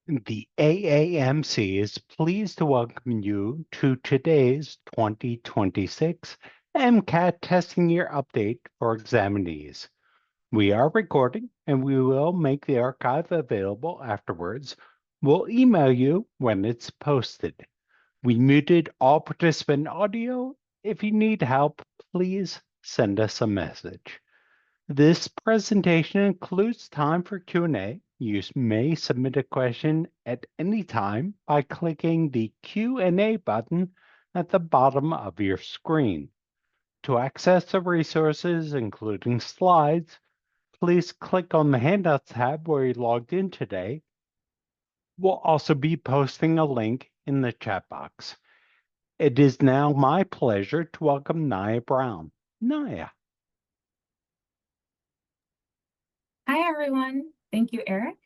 The AAMC is pleased to welcome you to today's 2026 MCAT testing year update for examinees. We are recording and we will make the archive available afterwards. We'll email you when it's posted. We muted all participant audio. If you need help, please send us a message. This presentation includes time for Q&A. You may submit a question at any time by clicking the Q&A button at the bottom of your screen. To access the resources, including slides, please click on the Handouts tab where you logged in today. We'll also be posting a link in the chat box. It is now my pleasure to welcome Naya Brown. Naya. Hi, everyone. Thank you, Eric.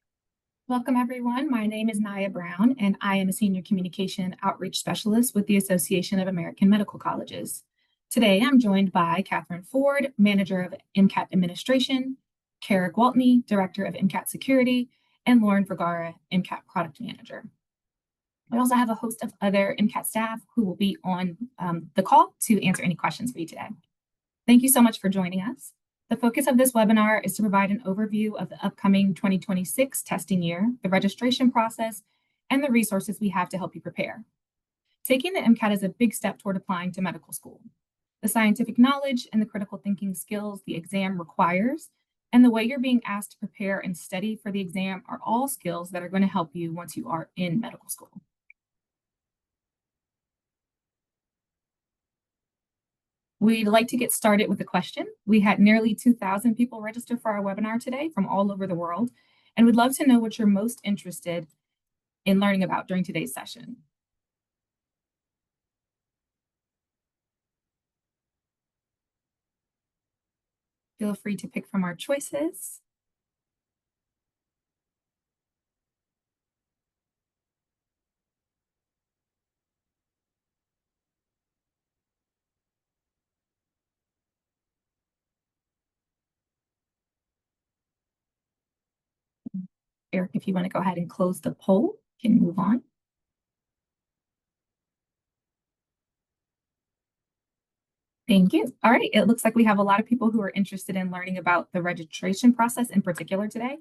Welcome, everyone. My name is Naya Brown, and I am a Senior Communication Outreach Specialist with the Association of American Medical Colleges. Today, I'm joined by Catherine Ford, Manager of MCAT Administration, Kara Gwaltney, Director of MCAT Security, and Lauren Vergara, MCAT Product Manager. We also have a host of other MCAT staff who will be on the call to answer any questions for you today. Thank you so much for joining us. The focus of this webinar is to provide an overview of the upcoming 2026 testing year, the registration process, and the resources we have to help you prepare. Taking the MCAT is a big step toward applying to medical school. The scientific knowledge and the critical thinking skills the exam requires, and the way you're being asked to prepare and study for the exam are all skills that are going to help you once you are in medical school. We'd like to get started with a question. We had nearly 2,000 people register for our webinar today from all over the world, and we'd love to know what you're most interested in learning about during today's session. Feel free to pick from our choices. Eric, if you want to go ahead and close the poll, you can move on. Thank you. All right, it looks like we have a lot of people who are interested in learning about the registration process in particular today.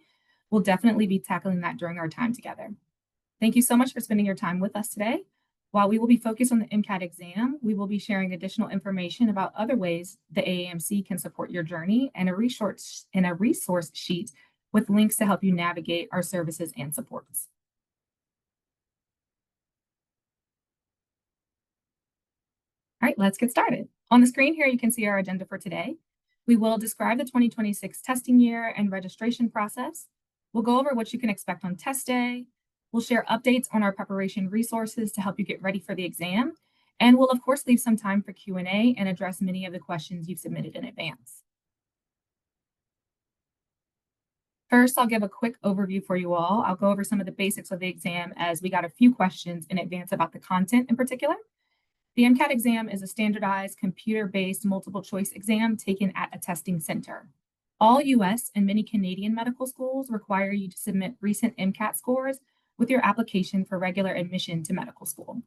We'll definitely be tackling that during our time together. Thank you so much for spending your time with us today. While we will be focused on the MCAT exam, we will be sharing additional information about other ways the AAMC can support your journey and a resource sheet with links to help you navigate our services and supports. All right, let's get started. On the screen here, you can see our agenda for today. We will describe the 2026 testing year and registration process. We'll go over what you can expect on test day. We'll share updates on our preparation resources to help you get ready for the exam. And we'll, of course, leave some time for Q&A and address many of the questions you've submitted in advance. First, I'll give a quick overview for you all. I'll go over some of the basics of the exam as we got a few questions in advance about the content in particular. The MCAT exam is a standardized computer-based multiple choice exam taken at a testing center. All US and many Canadian medical schools require you to submit recent MCAT scores with your application for regular admission to medical school.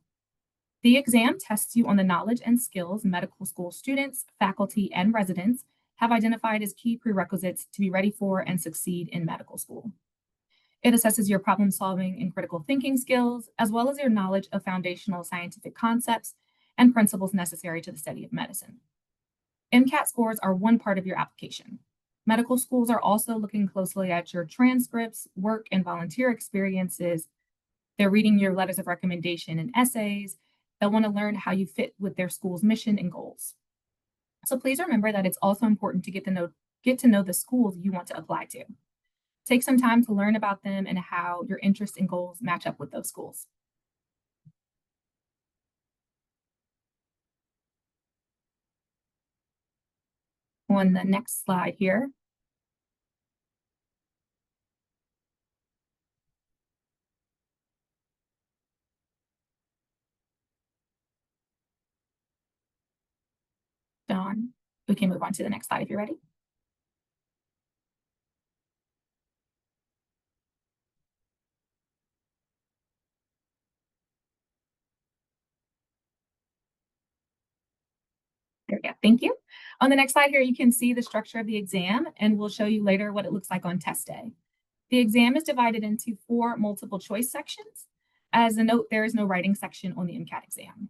The exam tests you on the knowledge and skills medical school students, faculty, and residents have identified as key prerequisites to be ready for and succeed in medical school. It assesses your problem-solving and critical thinking skills, as well as your knowledge of foundational scientific concepts and principles necessary to the study of medicine. MCAT scores are one part of your application. Medical schools are also looking closely at your transcripts, work and volunteer experiences. They're reading your letters of recommendation and essays. They'll want to learn how you fit with their school's mission and goals. So please remember that it's also important to get to know the schools you want to apply to. Take some time to learn about them and how your interests and goals match up with those schools. On the next slide here, Dawn, we can move on to the next slide if you're ready. Thank you. On the next slide here, you can see the structure of the exam, and we'll show you later what it looks like on test day. The exam is divided into 4 multiple choice sections. As a note, there is no writing section on the MCAT exam.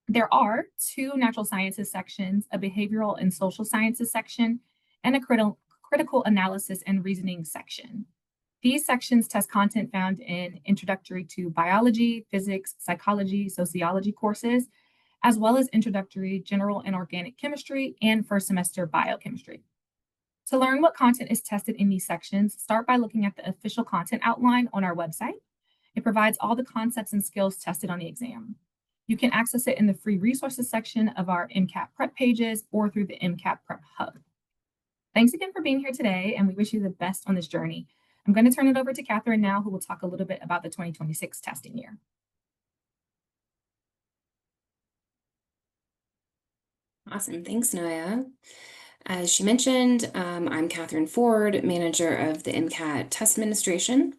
There are 2 natural sciences sections, a behavioral and social sciences section, and a critical analysis and reasoning section. These sections test content found in introductory to biology, physics, psychology, sociology courses, as well as introductory general and organic chemistry and first semester biochemistry. To learn what content is tested in these sections, start by looking at the official content outline on our website. It provides all the concepts and skills tested on the exam. You can access it in the free resources section of our MCAT prep pages or through the MCAT prep hub. Thanks again for being here today, and we wish you the best on this journey. I'm going to turn it over to Catherine now, who will talk a little bit about the 2026 testing year. Awesome. Thanks, Naya. As she mentioned, I'm Catherine Ford, manager of the MCAT test administration.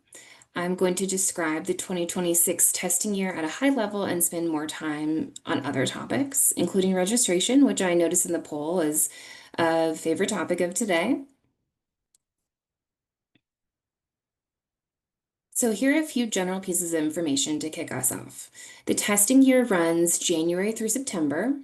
I'm going to describe the 2026 testing year at a high level and spend more time on other topics, including registration, which I noticed in the poll is a favorite topic of today. So here are a few general pieces of information to kick us off. The testing year runs January through September.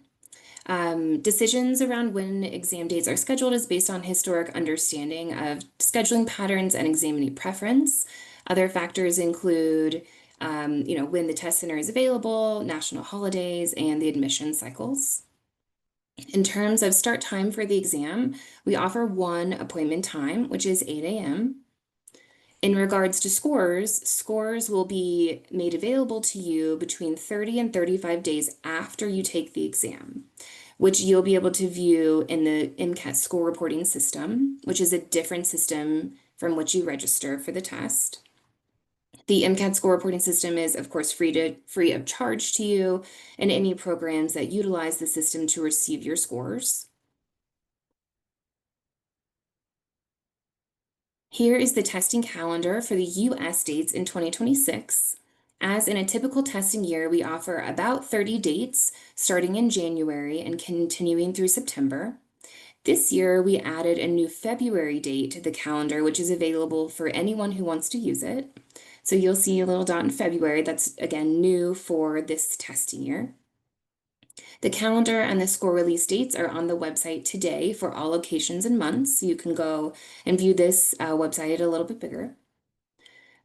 Decisions around when exam dates are scheduled is based on historic understanding of scheduling patterns and examinee preference. Other factors include, when the test center is available, national holidays, and the admission cycles. In terms of start time for the exam, we offer one appointment time, which is 8 a.m. In regards to scores will be made available to you between 30 and 35 days after you take the exam, which you'll be able to view in the MCAT score reporting system, which is a different system from which you register for the test. The MCAT score reporting system is, of course, free of charge to you and any programs that utilize the system to receive your scores. Here is the testing calendar for the US dates in 2026. As in a typical testing year, we offer about 30 dates starting in January and continuing through September. This year, we added a new February date to the calendar, which is available for anyone who wants to use it. So you'll see a little dot in February. That's, again, new for this testing year. The calendar and the score release dates are on the website today for all locations and months. So you can go and view this website a little bit bigger.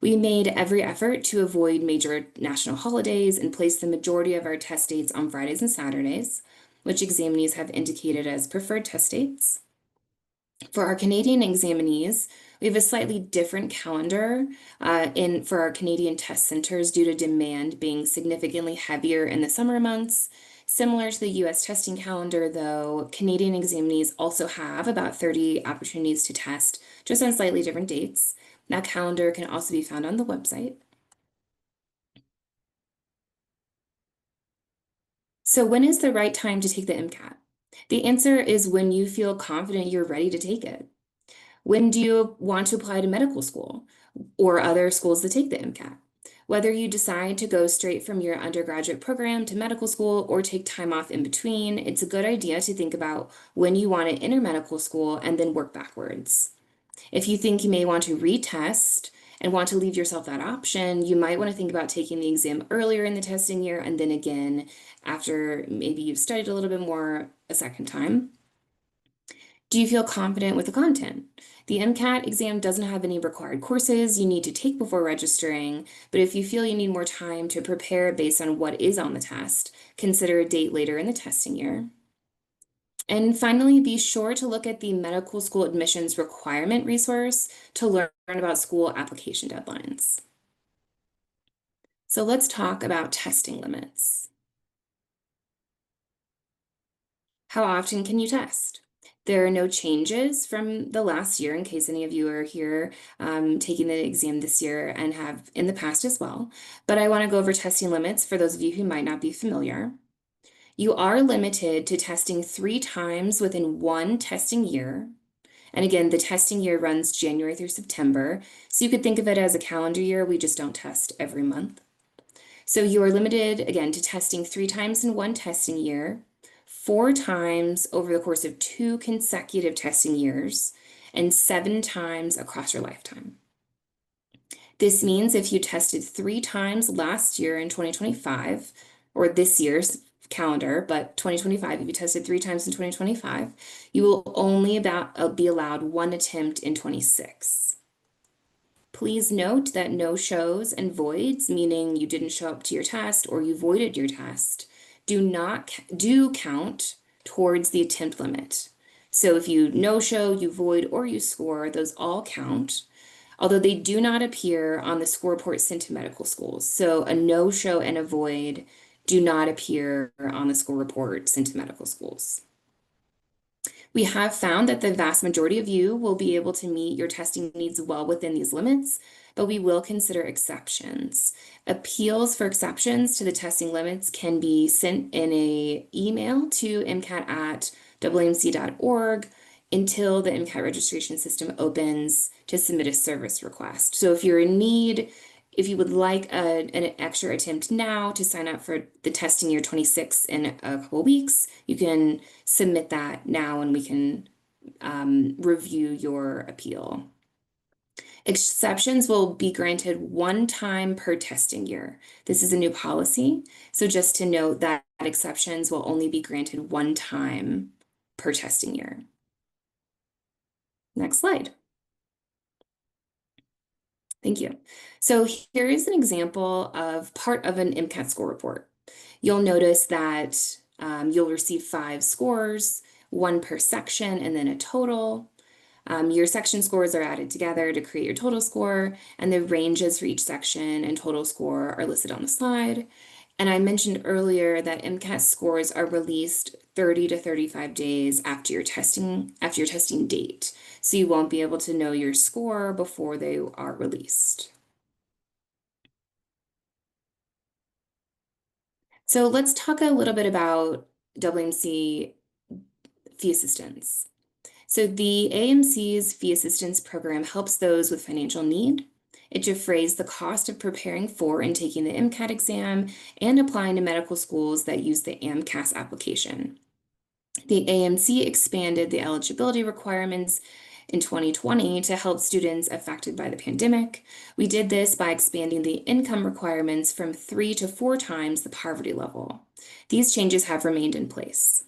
We made every effort to avoid major national holidays and place the majority of our test dates on Fridays and Saturdays, which examinees have indicated as preferred test dates. For our Canadian examinees, we have a slightly different calendar for our Canadian test centers due to demand being significantly heavier in the summer months. Similar to the US testing calendar, though, Canadian examinees also have about 30 opportunities to test, just on slightly different dates. That calendar can also be found on the website. So when is the right time to take the MCAT? The answer is when you feel confident you're ready to take it. When do you want to apply to medical school or other schools that take the MCAT? Whether you decide to go straight from your undergraduate program to medical school or take time off in between, it's a good idea to think about when you want to enter medical school and then work backwards. If you think you may want to retest and want to leave yourself that option, you might want to think about taking the exam earlier in the testing year and then again after maybe you've studied a little bit more a second time. Do you feel confident with the content? The MCAT exam doesn't have any required courses you need to take before registering, but if you feel you need more time to prepare based on what is on the test, consider a date later in the testing year. And finally, be sure to look at the medical school admissions requirement resource to learn about school application deadlines. So let's talk about testing limits. How often can you test? There are no changes from the last year in case any of you are here taking the exam this year and have in the past as well. But I want to go over testing limits for those of you who might not be familiar. You are limited to testing 3 times within one testing year. And again, the testing year runs January through September. So you could think of it as a calendar year. We just don't test every month. So you are limited, again, to testing 3 times in one testing year, 4 times over the course of 2 consecutive testing years and 7 times across your lifetime. This means if you tested 3 times last year in 2025, or this year's calendar, but 2025, if you tested 3 times in 2025, you will only be allowed 1 attempt in 26. Please note that no-shows and voids, meaning you didn't show up to your test or you voided your test, do count towards the attempt limit. So if you no-show, you void, or you score, those all count, although they do not appear on the score report sent to medical schools. So a no-show and a void do not appear on the score report sent to medical schools. We have found that the vast majority of you will be able to meet your testing needs well within these limits, but we will consider exceptions. Appeals for exceptions to the testing limits can be sent in an email to mcat@wmc.org until the MCAT registration system opens to submit a service request. So if you're in need, if you would like an extra attempt now to sign up for the testing year 26 in a couple weeks, you can submit that now and we can review your appeal. Exceptions will be granted 1 time per testing year. This is a new policy, so just to note that exceptions will only be granted 1 time per testing year. Next slide. Thank you. So here is an example of part of an MCAT score report. You'll notice that you'll receive 5 scores, 1 per section, and then a total. Your section scores are added together to create your total score, and the ranges for each section and total score are listed on the slide. And I mentioned earlier that MCAT scores are released 30 to 35 days after your testing date. So you won't be able to know your score before they are released. So let's talk a little bit about WMC fee assistance. So the AMC's fee assistance program helps those with financial need. It defrays the cost of preparing for and taking the MCAT exam and applying to medical schools that use the AMCAS application. The AMC expanded the eligibility requirements in 2020 to help students affected by the pandemic. We did this by expanding the income requirements from 3 to 4 times the poverty level. These changes have remained in place.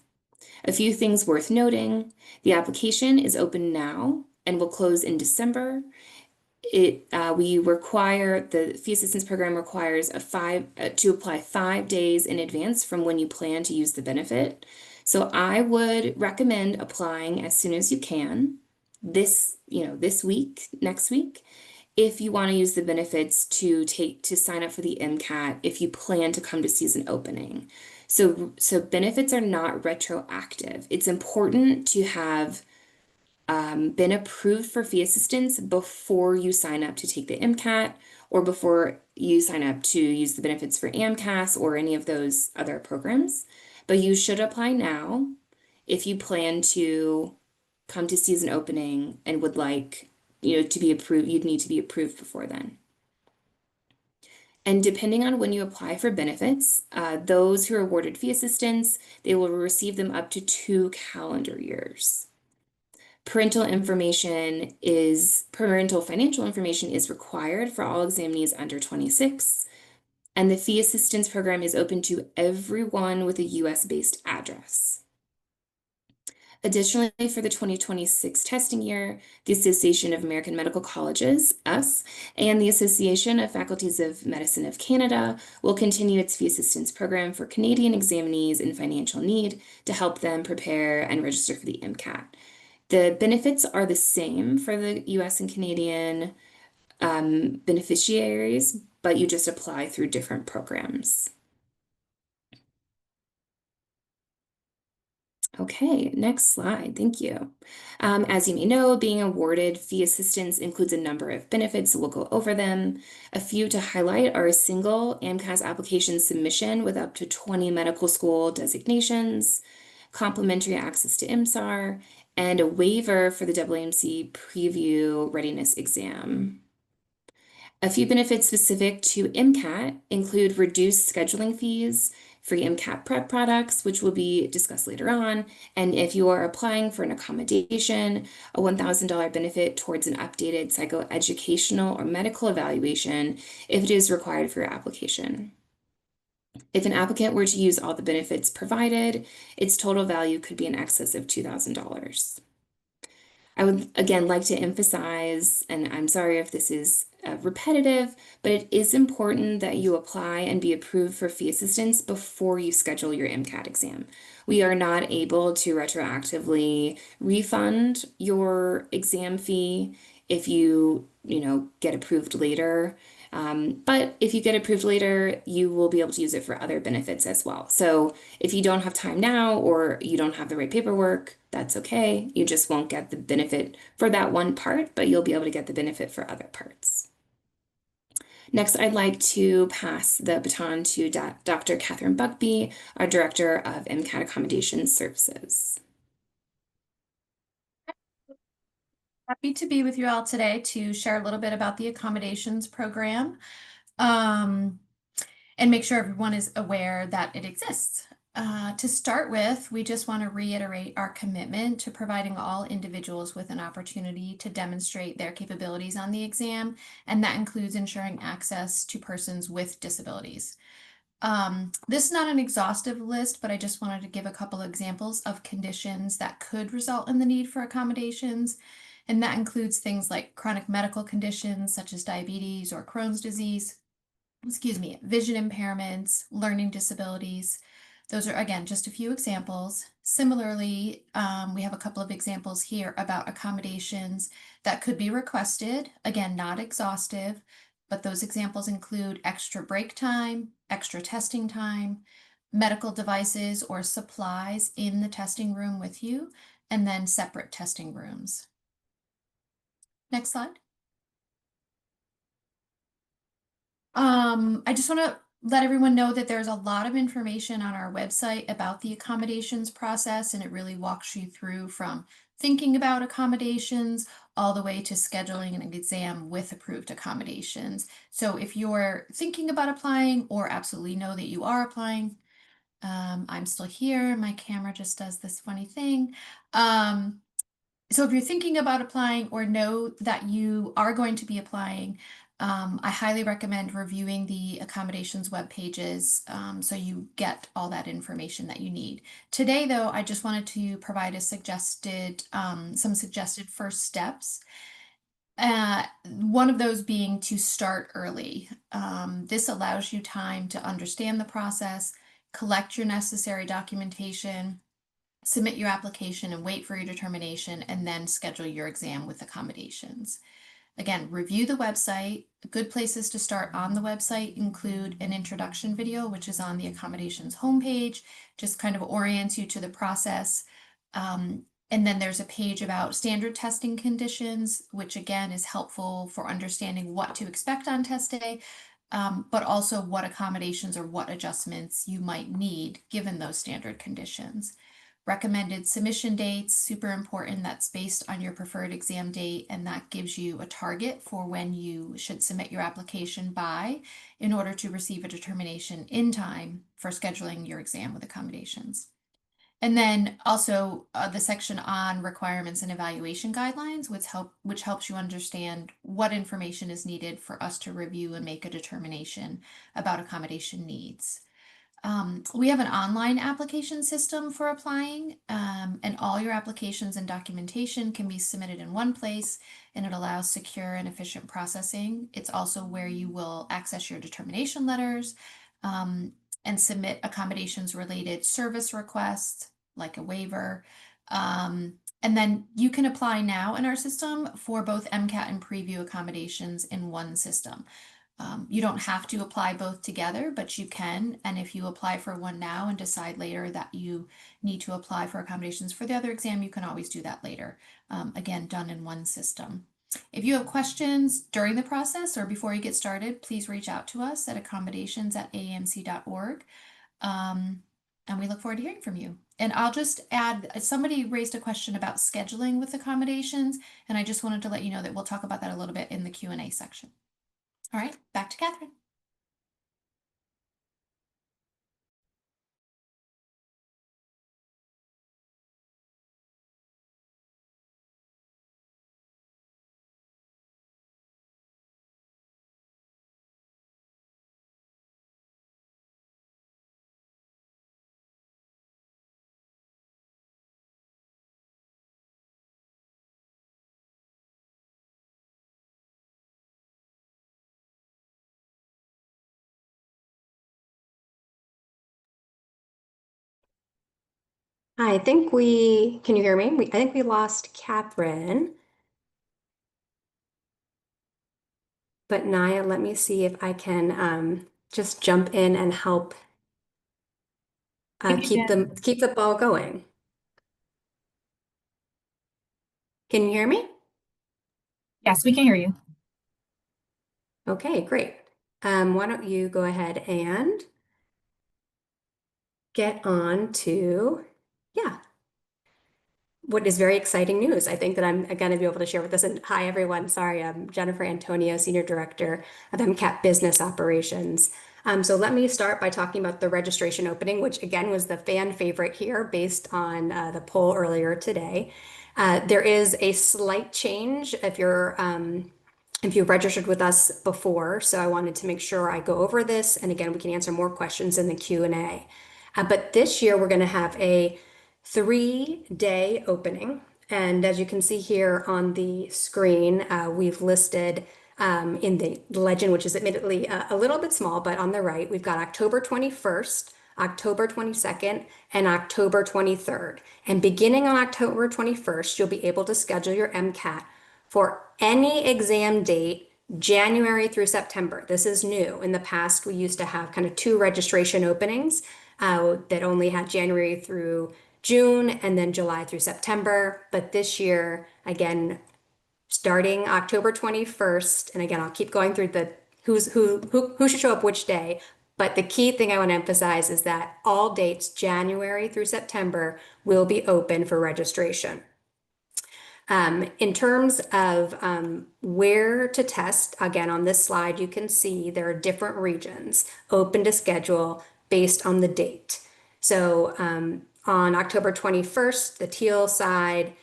A few things worth noting: the application is open now and will close in December. The fee assistance program requires to apply 5 days in advance from when you plan to use the benefit. So I would recommend applying as soon as you can, this week, next week, if you want to use the benefits to sign up for the MCAT if you plan to come to season opening. So benefits are not retroactive. It's important to have been approved for fee assistance before you sign up to take the MCAT or before you sign up to use the benefits for AMCAS or any of those other programs. But you should apply now if you plan to come to season opening and would like, to be approved. You'd need to be approved before then. And depending on when you apply for benefits, those who are awarded fee assistance, they will receive them up to 2 calendar years. Parental financial information is required for all examinees under 26, and the fee assistance program is open to everyone with a US-based address. Additionally, for the 2026 testing year, the Association of American Medical Colleges, US, and the Association of Faculties of Medicine of Canada will continue its fee assistance program for Canadian examinees in financial need to help them prepare and register for the MCAT. The benefits are the same for the US and Canadian beneficiaries, but you just apply through different programs. Okay, next slide. Thank you. As you may know, being awarded fee assistance includes a number of benefits, so we'll go over them. A few to highlight are a single AMCAS application submission with up to 20 medical school designations, complimentary access to MSAR, and a waiver for the WMC preview readiness exam. A few benefits specific to MCAT include reduced scheduling fees, free MCAT prep products, which will be discussed later on. And if you are applying for an accommodation, a $1,000 benefit towards an updated psychoeducational or medical evaluation if it is required for your application. If an applicant were to use all the benefits provided, its total value could be in excess of $2,000. I would again like to emphasize, and I'm sorry if this is repetitive, but it is important that you apply and be approved for fee assistance before you schedule your MCAT exam. We are not able to retroactively refund your exam fee if you get approved later. But if you get approved later, you will be able to use it for other benefits as well. So if you don't have time now or you don't have the right paperwork, that's okay. You just won't get the benefit for that one part, but you'll be able to get the benefit for other parts. Next, I'd like to pass the baton to Dr. Catherine Buckby, our Director of MCAT Accommodation Services. Happy to be with you all today to share a little bit about the accommodations program and make sure everyone is aware that it exists. To start with, we just want to reiterate our commitment to providing all individuals with an opportunity to demonstrate their capabilities on the exam, and that includes ensuring access to persons with disabilities. This is not an exhaustive list, but I just wanted to give a couple examples of conditions that could result in the need for accommodations. And that includes things like chronic medical conditions such as diabetes or Crohn's disease, vision impairments, learning disabilities. Those are, again, just a few examples. Similarly, we have a couple of examples here about accommodations that could be requested. Again, not exhaustive, but those examples include extra break time, extra testing time, medical devices or supplies in the testing room with you, and then separate testing rooms. Next slide. I just want to let everyone know that there's a lot of information on our website about the accommodations process, and it really walks you through from thinking about accommodations all the way to scheduling an exam with approved accommodations. So if you're thinking about applying or absolutely know that you are applying, I'm still here. My camera just does this funny thing. So if you're thinking about applying or know that you are going to be applying, I highly recommend reviewing the accommodations web pages so you get all that information that you need. Today, though, I just wanted to provide some suggested first steps. One of those being to start early. This allows you time to understand the process, collect your necessary documentation, submit your application and wait for your determination, and then schedule your exam with accommodations. Again, review the website. Good places to start on the website include an introduction video, which is on the accommodations homepage, just kind of orients you to the process. And then there's a page about standard testing conditions, which again is helpful for understanding what to expect on test day, but also what accommodations or what adjustments you might need given those standard conditions. Recommended submission dates, super important. That's based on your preferred exam date, and that gives you a target for when you should submit your application by in order to receive a determination in time for scheduling your exam with accommodations. And then also the section on requirements and evaluation guidelines, which helps you understand what information is needed for us to review and make a determination about accommodation needs. We have an online application system for applying, and all your applications and documentation can be submitted in one place, and it allows secure and efficient processing. It's also where you will access your determination letters and submit accommodations related service requests like a waiver. And then you can apply now in our system for both MCAT and preview accommodations in one system. You don't have to apply both together, but you can. And if you apply for one now and decide later that you need to apply for accommodations for the other exam, you can always do that later. Again, done in one system. If you have questions during the process or before you get started, please reach out to us at accommodations@aamc.org. And we look forward to hearing from you. And I'll just add, somebody raised a question about scheduling with accommodations, and I just wanted to let you know that we'll talk about that a little bit in the Q&A section. All right, back to Catherine. I think can you hear me? I think we lost Catherine. But Naya, let me see if I can just jump in and help If you can, keep the ball going. Can you hear me? yes, we can hear you. Okay, great. Why don't you go ahead and get on to, yeah, what is very exciting news. I think that I'm going to be able to share with us. And hi, everyone. Sorry, I'm Jennifer Antonio, Senior Director of MCAT Business Operations. So let me start by talking about the registration opening, which again was the fan favorite here based on the poll earlier today. There is a slight change if you've registered with us before, so I wanted to make sure I go over this, and again, we can answer more questions in the Q&A. But this year, we're going to have a 3-day opening, and as you can see here on the screen, we've listed in the legend, which is admittedly a little bit small, but on the right, we've got October 21st, October 22nd, and October 23rd. And beginning on October 21st, you'll be able to schedule your MCAT for any exam date, January through September. This is new. In the past, we used to have kind of 2 registration openings that only had January through June and then July through September. But this year, again, starting October 21st, and again, I'll keep going through the who should show up which day. But the key thing I want to emphasize is that all dates, January through September, will be open for registration. In terms of where to test, again, on this slide, you can see there are different regions open to schedule based on the date. So on October 21st, the teal side,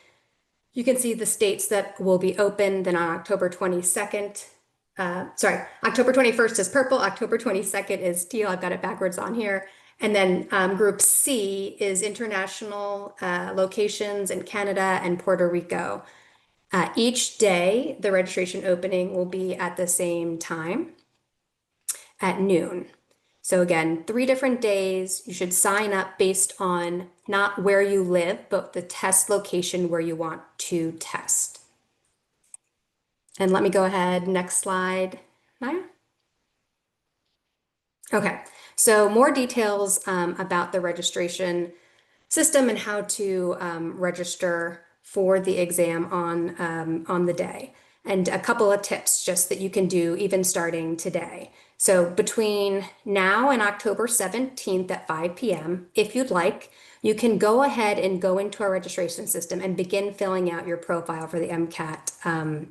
you can see the states that will be open. Then on October 22nd, October 21st is purple, October 22nd is teal. I've got it backwards on here. And then Group C is international locations in Canada and Puerto Rico. Each day, the registration opening will be at the same time at noon. So again, 3 different days. You should sign up based on not where you live, but the test location where you want to test. And let me go ahead, next slide, Maya. Okay, so more details about the registration system and how to register for the exam on the day. And a couple of tips just that you can do even starting today. So between now and October 17th at 5 p.m., if you'd like, you can go ahead and go into our registration system and begin filling out your profile for the MCAT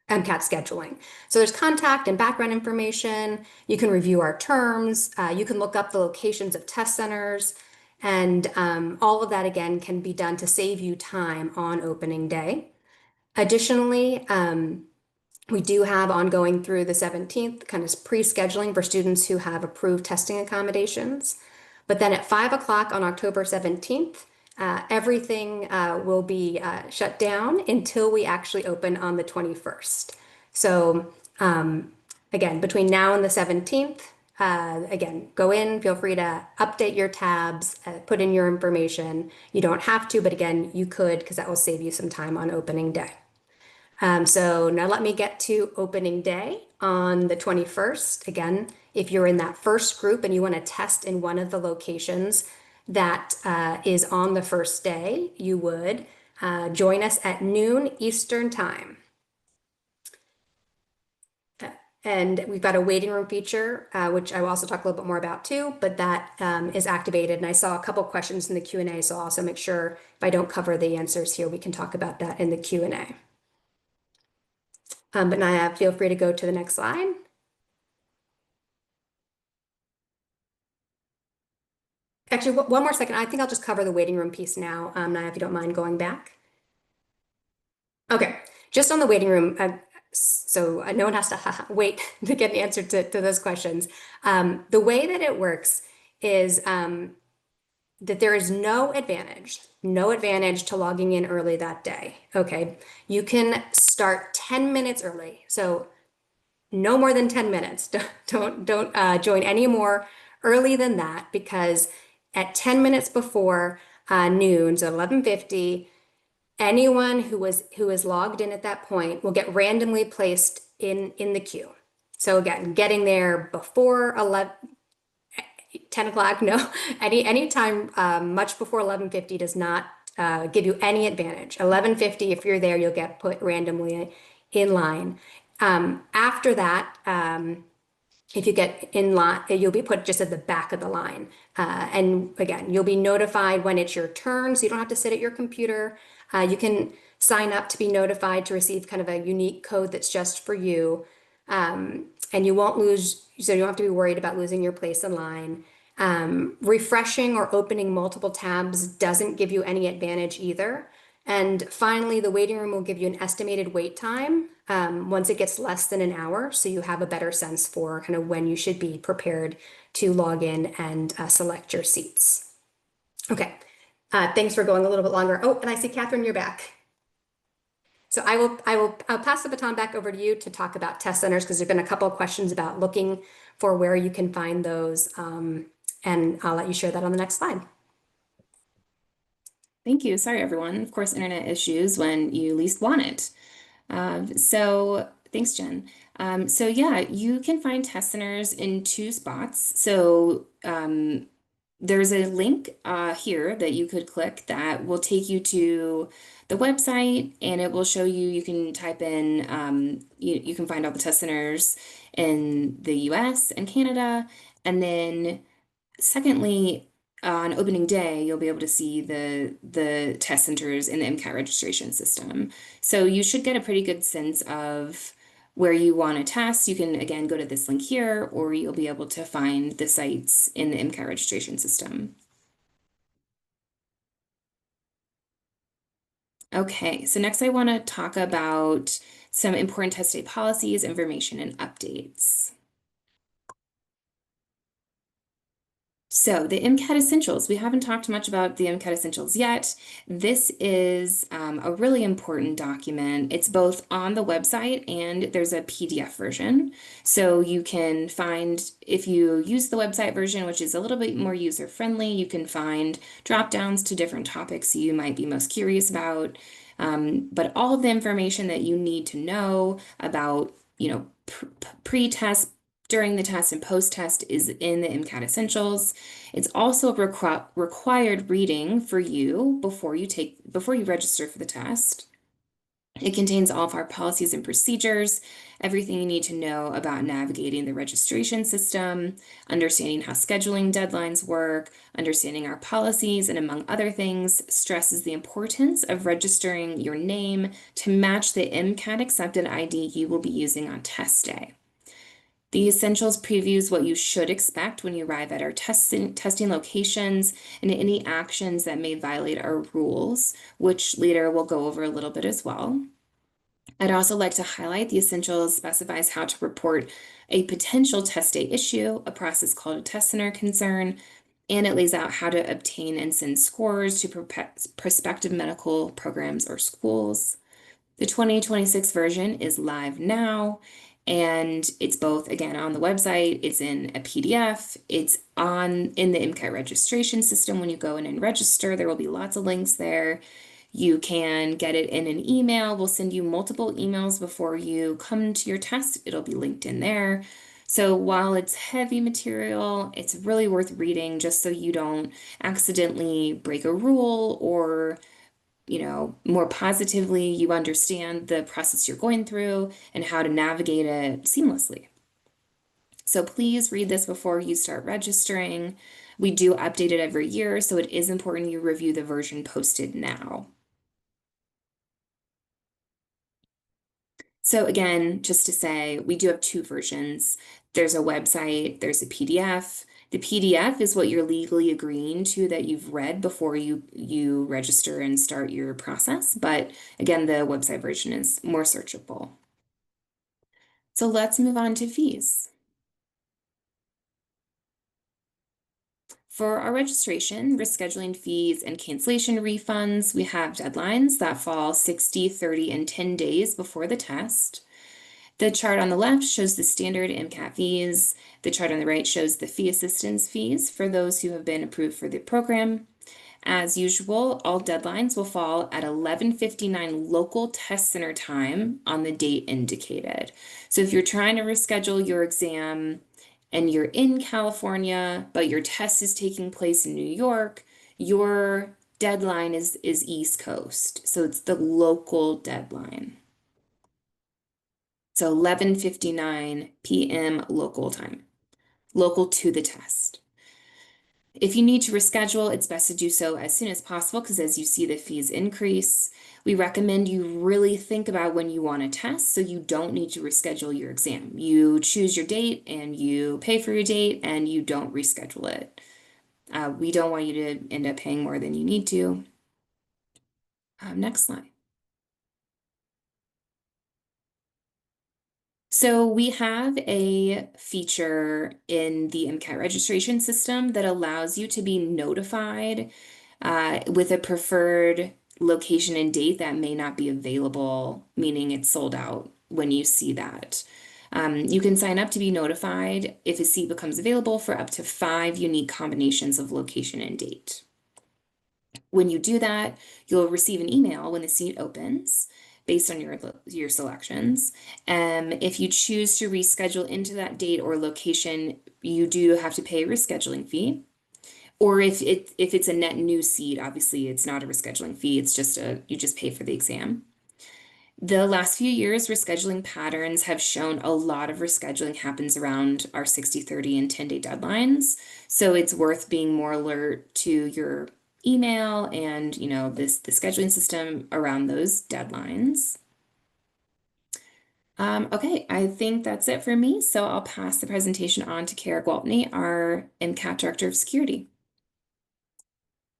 scheduling. So there's contact and background information. You can review our terms. You can look up the locations of test centers. And all of that, again, can be done to save you time on opening day. Additionally, we do have ongoing through the 17th kind of pre-scheduling for students who have approved testing accommodations. But then at 5 o'clock on October 17th, everything will be shut down until we actually open on the 21st. So again, between now and the 17th, again, go in, feel free to update your tabs, put in your information. You don't have to, but again, you could because that will save you some time on opening day. So now let me get to opening day on the 21st. Again, if you're in that first group and you want to test in one of the locations that is on the first day, you would join us at noon Eastern time. And we've got a waiting room feature, which I will also talk a little bit more about too, but that is activated. And I saw a couple questions in the Q&A, so I'll also make sure if I don't cover the answers here, we can talk about that in the Q&A. But Naya, feel free to go to the next slide. Actually, one more second. I think I'll just cover the waiting room piece now, Naya, if you don't mind going back. Okay, just on the waiting room, so no one has to wait to get an answer to those questions. The way that it works is that there is no advantage to logging in early that day. Okay, you can start 10 minutes early, so no more than 10 minutes. Don't join any more early than that, because at 10 minutes before, noon, so 11:50, anyone who is logged in at that point will get randomly placed in the queue. So again, getting there before 10 o'clock, no, any time much before 11:50 does not give you any advantage. 11:50, if you're there, you'll get put randomly in line. After that, if you get in line, you'll be put just at the back of the line. And again, you'll be notified when it's your turn, so you don't have to sit at your computer. You can sign up to be notified to receive kind of a unique code that's just for you. And you won't lose, so you don't have to be worried about losing your place in line. Refreshing or opening multiple tabs doesn't give you any advantage either. And finally, the waiting room will give you an estimated wait time once it gets less than an hour, so you have a better sense for kind of when you should be prepared to log in and select your seats. Okay, thanks for going a little bit longer. Oh, and I see Catherine, you're back. So I'll pass the baton back over to you to talk about test centers, because there've been a couple of questions about looking for where you can find those, and I'll let you share that on the next slide. Thank you. Sorry, everyone. Of course, internet issues when you least want it. So thanks, Jen. So yeah, you can find test centers in two spots. So there's a link here that you could click that will take you to the website, and it will show you, you can type in, you can find all the test centers in the US and Canada. And then secondly, on opening day, you'll be able to see the test centers in the MCAT registration system. So you should get a pretty good sense of where you want to test. You can, again, go to this link here, or you'll be able to find the sites in the MCAT registration system. Okay, so next I want to talk about some important test day policies, information, and updates. So the MCAT Essentials, we haven't talked much about the MCAT Essentials yet. This is a really important document. It's both on the website and there's a PDF version. So you can find, if you use the website version, which is a little bit more user-friendly, you can find drop downs to different topics you might be most curious about. But all of the information that you need to know about, pre-test, during the test, and post-test is in the MCAT Essentials. It's also required reading for you before you register for the test. It contains all of our policies and procedures, everything you need to know about navigating the registration system, understanding how scheduling deadlines work, understanding our policies, and among other things, stresses the importance of registering your name to match the MCAT accepted ID you will be using on test day. The Essentials previews what you should expect when you arrive at our testing locations and any actions that may violate our rules, which later we'll go over a little bit as well. I'd also like to highlight the Essentials specifies how to report a potential test day issue, a process called a test center concern, and it lays out how to obtain and send scores to prospective medical programs or schools. The 2026 version is live now, and it's both, again, on the website, it's in a PDF, it's in the MCAT registration system. When you go in and register, there will be lots of links there. You can get it in an email. We'll send you multiple emails before you come to your test. It'll be linked in there. So while it's heavy material, it's really worth reading just so you don't accidentally break a rule, or more positively, you understand the process you're going through and how to navigate it seamlessly. So please read this before you start registering. We do update it every year, so it is important you review the version posted now. So again, just to say, we do have two versions. There's a website, there's a PDF. The PDF is what you're legally agreeing to that you've read before you register and start your process. But again, the website version is more searchable. So let's move on to fees. For our registration, rescheduling fees, and cancellation refunds, we have deadlines that fall 60, 30, and 10 days before the test. The chart on the left shows the standard MCAT fees. The chart on the right shows the fee assistance fees for those who have been approved for the program. As usual, all deadlines will fall at 11:59 local test center time on the date indicated. So if you're trying to reschedule your exam and you're in California, but your test is taking place in New York, your deadline is East Coast. So it's the local deadline. So 11:59 p.m. local time, local to the test. If you need to reschedule, it's best to do so as soon as possible because as you see the fees increase, we recommend you really think about when you want to test so you don't need to reschedule your exam. You choose your date and you pay for your date and you don't reschedule it. We don't want you to end up paying more than you need to. Next slide. So we have a feature in the MCAT registration system that allows you to be notified with a preferred location and date that may not be available, meaning it's sold out when you see that. You can sign up to be notified if a seat becomes available for up to 5 unique combinations of location and date. When you do that, you'll receive an email when the seat opens based on your selections. If you choose to reschedule into that date or location, you do have to pay a rescheduling fee. Or if it's a net new seat, obviously it's not a rescheduling fee, it's just you just pay for the exam. The last few years, rescheduling patterns have shown a lot of rescheduling happens around our 60/30 and 10-day deadlines. So it's worth being more alert to your email and the scheduling system around those deadlines. Okay, I think that's it for me. So I'll pass the presentation on to Kara Gwaltney, our MCAT Director of Security.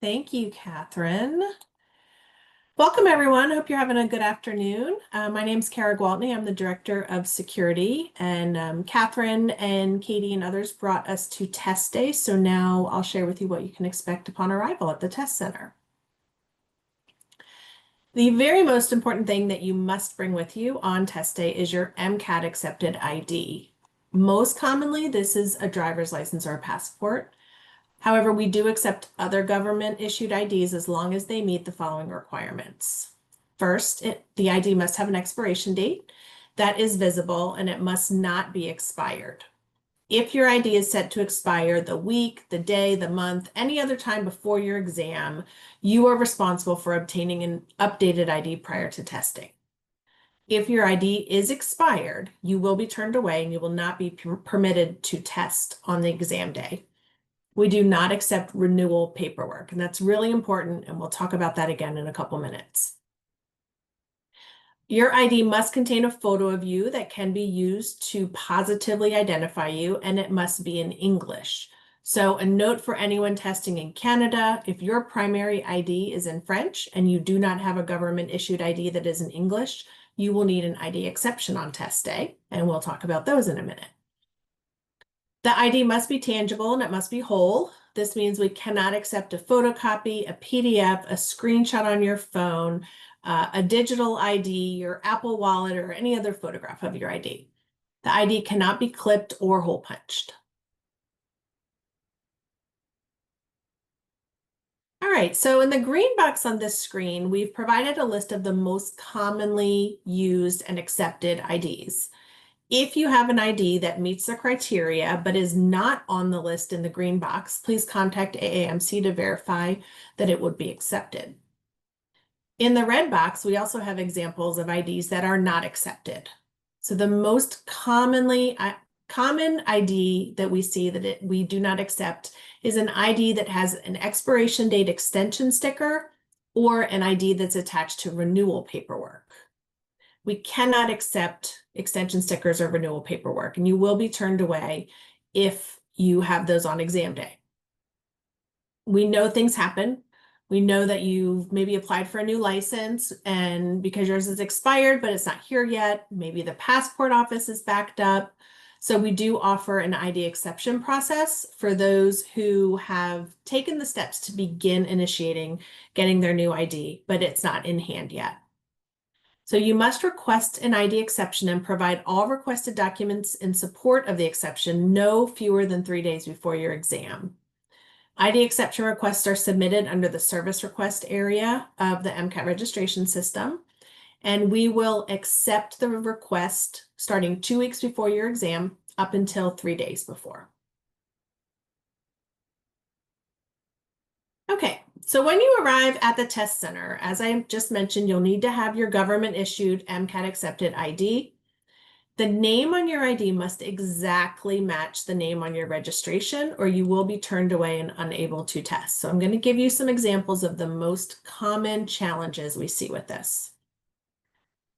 Thank you, Catherine. Welcome, everyone. Hope you're having a good afternoon. My name's Kara Gwaltney. I'm the Director of Security, and Catherine and Katie and others brought us to test day. So now I'll share with you what you can expect upon arrival at the test center. The very most important thing that you must bring with you on test day is your MCAT accepted ID. Most commonly, this is a driver's license or a passport. However, we do accept other government-issued IDs as long as they meet the following requirements. First, the ID must have an expiration date that is visible and it must not be expired. If your ID is set to expire the week, the day, the month, any other time before your exam, you are responsible for obtaining an updated ID prior to testing. If your ID is expired, you will be turned away and you will not be permitted to test on the exam day. We do not accept renewal paperwork, and that's really important, and we'll talk about that again in a couple minutes. Your ID must contain a photo of you that can be used to positively identify you, and it must be in English. So a note for anyone testing in Canada, if your primary ID is in French and you do not have a government-issued ID that is in English, you will need an ID exception on test day, and we'll talk about those in a minute. The ID must be tangible and it must be whole. This means we cannot accept a photocopy, a PDF, a screenshot on your phone, a digital ID, your Apple Wallet, or any other photograph of your ID. The ID cannot be clipped or hole punched. All right, so in the green box on this screen, we've provided a list of the most commonly used and accepted IDs. If you have an ID that meets the criteria but is not on the list in the green box, please contact AAMC to verify that it would be accepted. In the red box, we also have examples of IDs that are not accepted. So the most common ID that we see that we do not accept is an ID that has an expiration date extension sticker or an ID that's attached to renewal paperwork. We cannot accept extension stickers or renewal paperwork, and you will be turned away if you have those on exam day. We know things happen. We know that you've maybe applied for a new license, and because yours is expired, but it's not here yet, maybe the passport office is backed up. So we do offer an ID exception process for those who have taken the steps to begin initiating getting their new ID, but it's not in hand yet. So you must request an ID exception and provide all requested documents in support of the exception no fewer than 3 days before your exam. ID exception requests are submitted under the service request area of the MCAT registration system, and we will accept the request starting 2 weeks before your exam up until 3 days before. Okay, so when you arrive at the test center, as I just mentioned, you'll need to have your government issued MCAT accepted ID. The name on your ID must exactly match the name on your registration, or you will be turned away and unable to test. So I'm going to give you some examples of the most common challenges we see with this.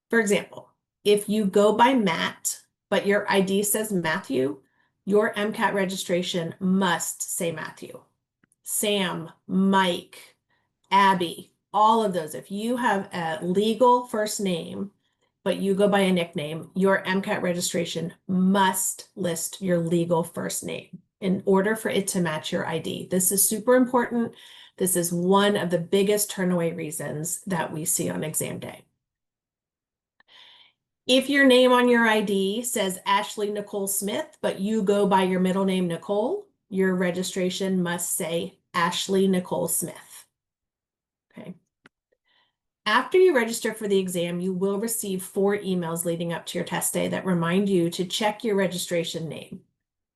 For example, if you go by Matt, but your ID says Matthew, your MCAT registration must say Matthew. Sam, Mike, Abby, all of those. If you have a legal first name, but you go by a nickname, your MCAT registration must list your legal first name in order for it to match your ID. This is super important. This is one of the biggest turnaway reasons that we see on exam day. If your name on your ID says Ashley Nicole Smith, but you go by your middle name Nicole, your registration must say Ashley Nicole Smith. Okay. After you register for the exam, you will receive 4 emails leading up to your test day that remind you to check your registration name.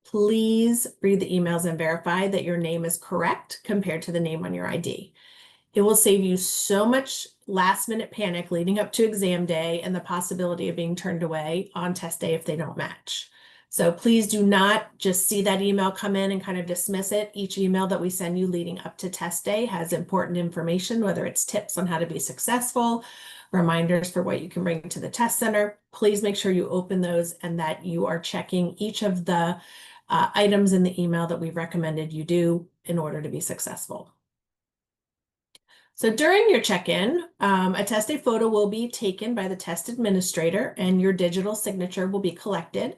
Please read the emails and verify that your name is correct compared to the name on your ID. It will save you so much last-minute panic leading up to exam day and the possibility of being turned away on test day if they don't match. So please do not just see that email come in and kind of dismiss it. Each email that we send you leading up to test day has important information, whether it's tips on how to be successful, reminders for what you can bring to the test center. Please make sure you open those and that you are checking each of the items in the email that we've recommended you do in order to be successful. So during your check-in, a test day photo will be taken by the test administrator and your digital signature will be collected.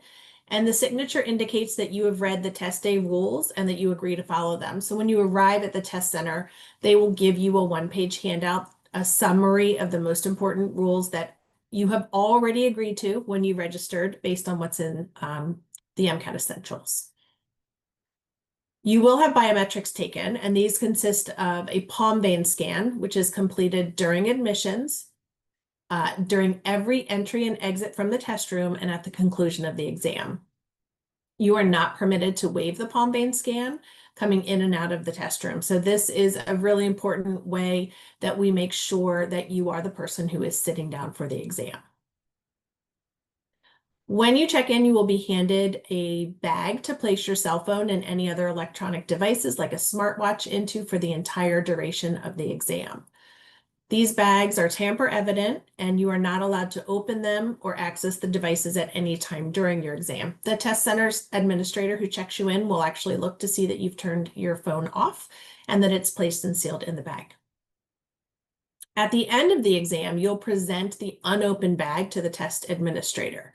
And the signature indicates that you have read the test day rules and that you agree to follow them. So when you arrive at the test center, they will give you a 1-page handout, a summary of the most important rules that you have already agreed to when you registered based on what's in the MCAT Essentials. You will have biometrics taken, and these consist of a palm vein scan, which is completed during admissions, during every entry and exit from the test room, and at the conclusion of the exam. You are not permitted to waive the palm vein scan coming in and out of the test room. So this is a really important way that we make sure that you are the person who is sitting down for the exam. When you check in, you will be handed a bag to place your cell phone and any other electronic devices like a smartwatch into for the entire duration of the exam. These bags are tamper evident and you are not allowed to open them or access the devices at any time during your exam. The test center's administrator who checks you in will actually look to see that you've turned your phone off and that it's placed and sealed in the bag. At the end of the exam, you'll present the unopened bag to the test administrator.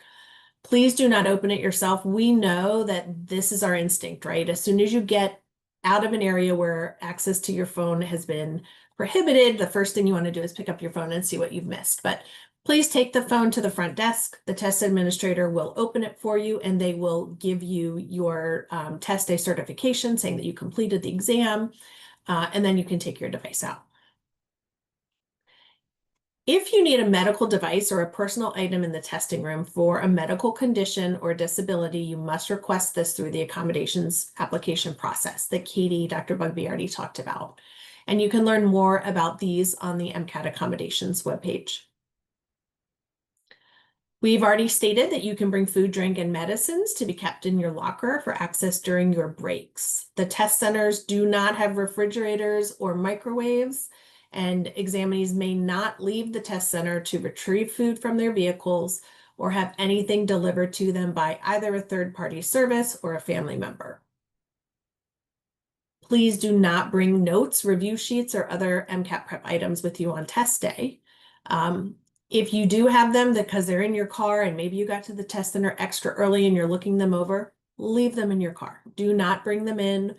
Please do not open it yourself. We know that this is our instinct, right? As soon as you get out of an area where access to your phone has been prohibited, the first thing you want to do is pick up your phone and see what you've missed. But please take the phone to the front desk. The test administrator will open it for you and they will give you your test day certification saying that you completed the exam, and then you can take your device out. If you need a medical device or a personal item in the testing room for a medical condition or disability, you must request this through the accommodations application process that Katie, Dr. Bugby already talked about. And you can learn more about these on the MCAT accommodations webpage. We've already stated that you can bring food, drink, and medicines to be kept in your locker for access during your breaks. The test centers do not have refrigerators or microwaves, and examinees may not leave the test center to retrieve food from their vehicles or have anything delivered to them by either a third-party service or a family member. Please do not bring notes, review sheets, or other MCAT prep items with you on test day. If you do have them because they're in your car and maybe you got to the test center extra early and you're looking them over, leave them in your car. Do not bring them in.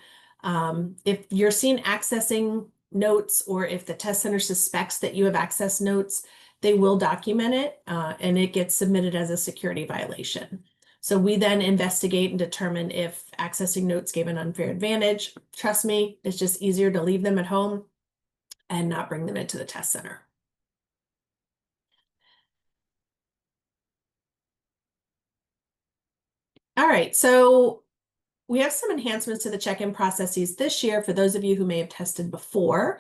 If you're seen accessing notes or if the test center suspects that you have accessed notes, they will document it and it gets submitted as a security violation. So we then investigate and determine if accessing notes gave an unfair advantage. Trust me, it's just easier to leave them at home and not bring them into the test center. All right, so we have some enhancements to the check-in processes this year for those of you who may have tested before.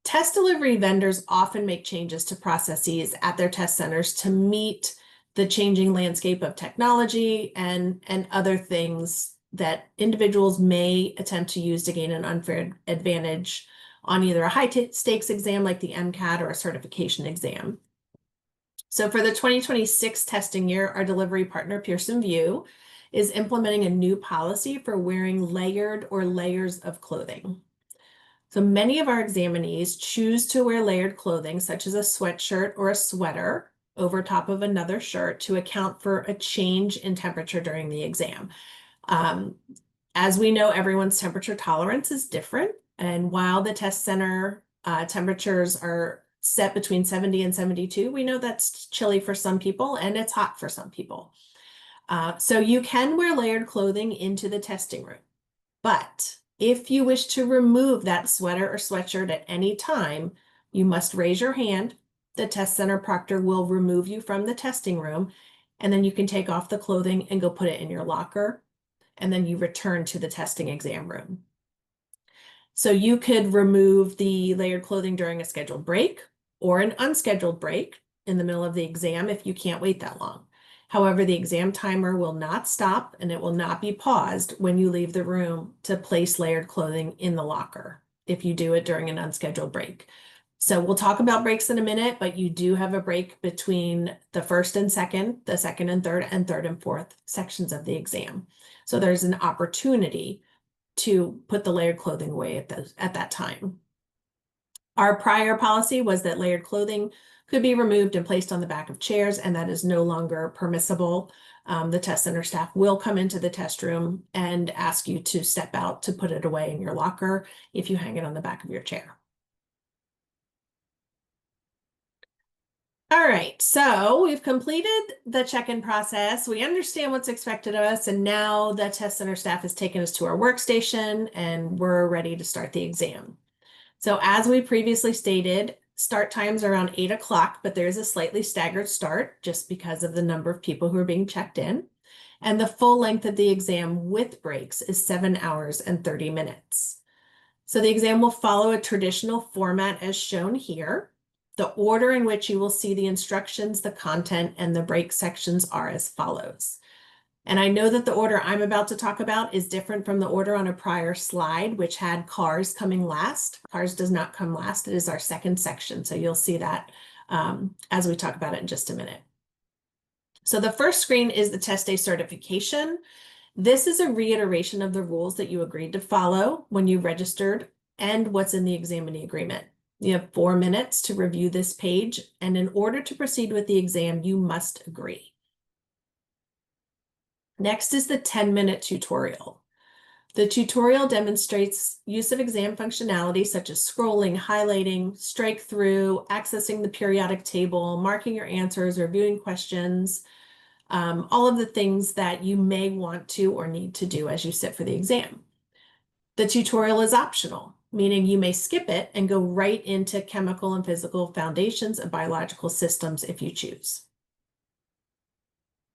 Test delivery vendors often make changes to processes at their test centers to meet the changing landscape of technology and other things that individuals may attempt to use to gain an unfair advantage on either a high-stakes exam like the MCAT or a certification exam. So for the 2026 testing year, our delivery partner, Pearson VUE, is implementing a new policy for wearing layered or layers of clothing. So many of our examinees choose to wear layered clothing, such as a sweatshirt or a sweater over top of another shirt to account for a change in temperature during the exam. As we know, everyone's temperature tolerance is different. And while the test center temperatures are set between 70 and 72, we know that's chilly for some people and it's hot for some people. So you can wear layered clothing into the testing room, but if you wish to remove that sweater or sweatshirt at any time, you must raise your hand. The test center proctor will remove you from the testing room, and then you can take off the clothing and go put it in your locker, and then you return to the testing exam room. So you could remove the layered clothing during a scheduled break or an unscheduled break in the middle of the exam if you can't wait that long. However, the exam timer will not stop and it will not be paused when you leave the room to place layered clothing in the locker if you do it during an unscheduled break. So we'll talk about breaks in a minute, but you do have a break between the first and second, the second and third and fourth sections of the exam. So there's an opportunity to put the layered clothing away at that time. Our prior policy was that layered clothing could be removed and placed on the back of chairs, and that is no longer permissible. The test center staff will come into the test room and ask you to step out to put it away in your locker if you hang it on the back of your chair. All right, so we've completed the check-in process. We understand what's expected of us, and now the test center staff has taken us to our workstation and we're ready to start the exam. So as we previously stated, start times are around 8 o'clock, but there's a slightly staggered start just because of the number of people who are being checked in. And the full length of the exam with breaks is 7 hours and 30 minutes. So the exam will follow a traditional format as shown here. The order in which you will see the instructions, the content, and the break sections are as follows. And I know that the order I'm about to talk about is different from the order on a prior slide, which had cars coming last. Cars does not come last. It is our second section. So you'll see that as we talk about it in just a minute. So the first screen is the test day certification. This is a reiteration of the rules that you agreed to follow when you registered and what's in the examinee agreement. You have 4 minutes to review this page, and in order to proceed with the exam, you must agree. Next is the 10-minute tutorial. The tutorial demonstrates use of exam functionality such as scrolling, highlighting, strike through, accessing the periodic table, marking your answers, reviewing questions, all of the things that you may want to or need to do as you sit for the exam. The tutorial is optional, meaning you may skip it and go right into chemical and physical foundations of biological systems if you choose.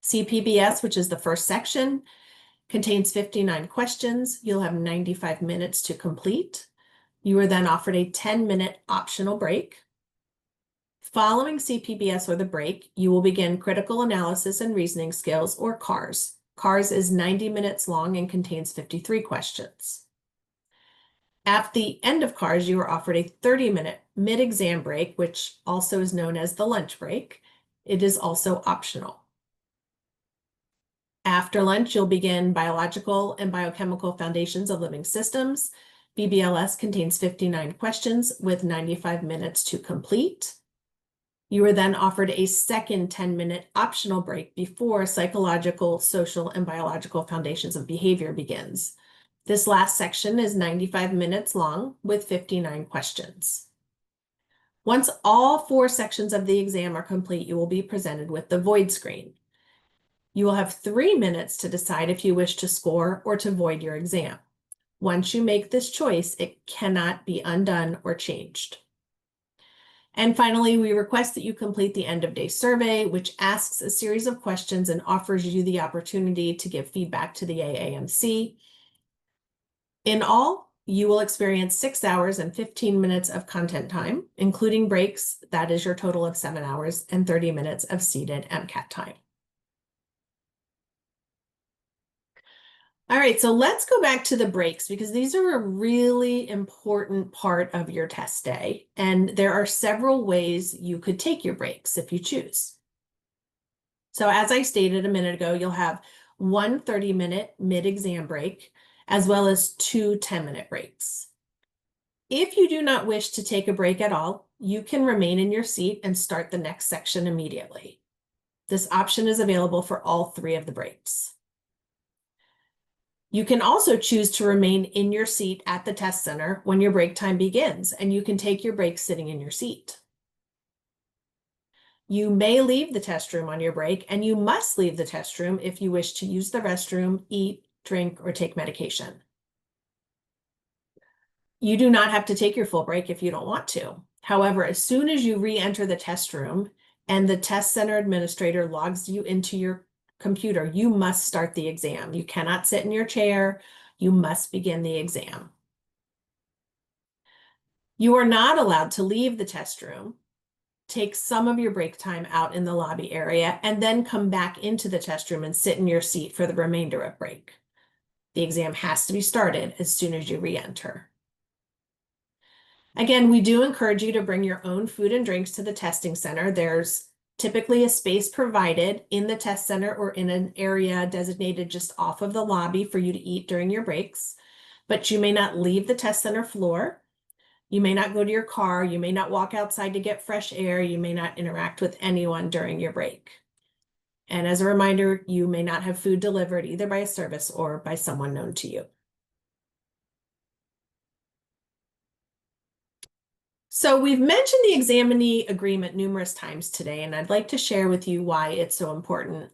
CPBS, which is the first section, contains 59 questions. You'll have 95 minutes to complete. You are then offered a 10-minute optional break. Following CPBS or the break, you will begin critical analysis and reasoning skills, or CARS. CARS is 90 minutes long and contains 53 questions. At the end of CARS, you are offered a 30-minute mid-exam break, which also is known as the lunch break. It is also optional. After lunch, you'll begin Biological and Biochemical Foundations of Living Systems. BBLS contains 59 questions with 95 minutes to complete. You are then offered a second 10-minute optional break before Psychological, Social, and Biological Foundations of Behavior begins. This last section is 95 minutes long with 59 questions. Once all 4 sections of the exam are complete, you will be presented with the void screen. You will have 3 minutes to decide if you wish to score or to void your exam. Once you make this choice, it cannot be undone or changed. And finally, we request that you complete the end of day survey, which asks a series of questions and offers you the opportunity to give feedback to the AAMC. In all, you will experience 6 hours and 15 minutes of content time, including breaks. That is your total of 7 hours and 30 minutes of seated MCAT time. All right, so let's go back to the breaks because these are a really important part of your test day. And there are several ways you could take your breaks if you choose. So as I stated a minute ago, you'll have one 30-minute mid-exam break, as well as 2 10-minute breaks. If you do not wish to take a break at all, you can remain in your seat and start the next section immediately. This option is available for all 3 of the breaks. You can also choose to remain in your seat at the test center when your break time begins, and you can take your break sitting in your seat. You may leave the test room on your break, and you must leave the test room if you wish to use the restroom, eat, drink, or take medication. You do not have to take your full break if you don't want to. However, as soon as you re-enter the test room and the test center administrator logs you into your computer, you must start the exam. You cannot sit in your chair. You must begin the exam. You are not allowed to leave the test room, take some of your break time out in the lobby area, and then come back into the test room and sit in your seat for the remainder of break. The exam has to be started as soon as you re-enter. Again, we do encourage you to bring your own food and drinks to the testing center. There's typically a space provided in the test center or in an area designated just off of the lobby for you to eat during your breaks, but you may not leave the test center floor. You may not go to your car. You may not walk outside to get fresh air. You may not interact with anyone during your break. And as a reminder, you may not have food delivered either by a service or by someone known to you. So we've mentioned the examinee agreement numerous times today, and I'd like to share with you why it's so important.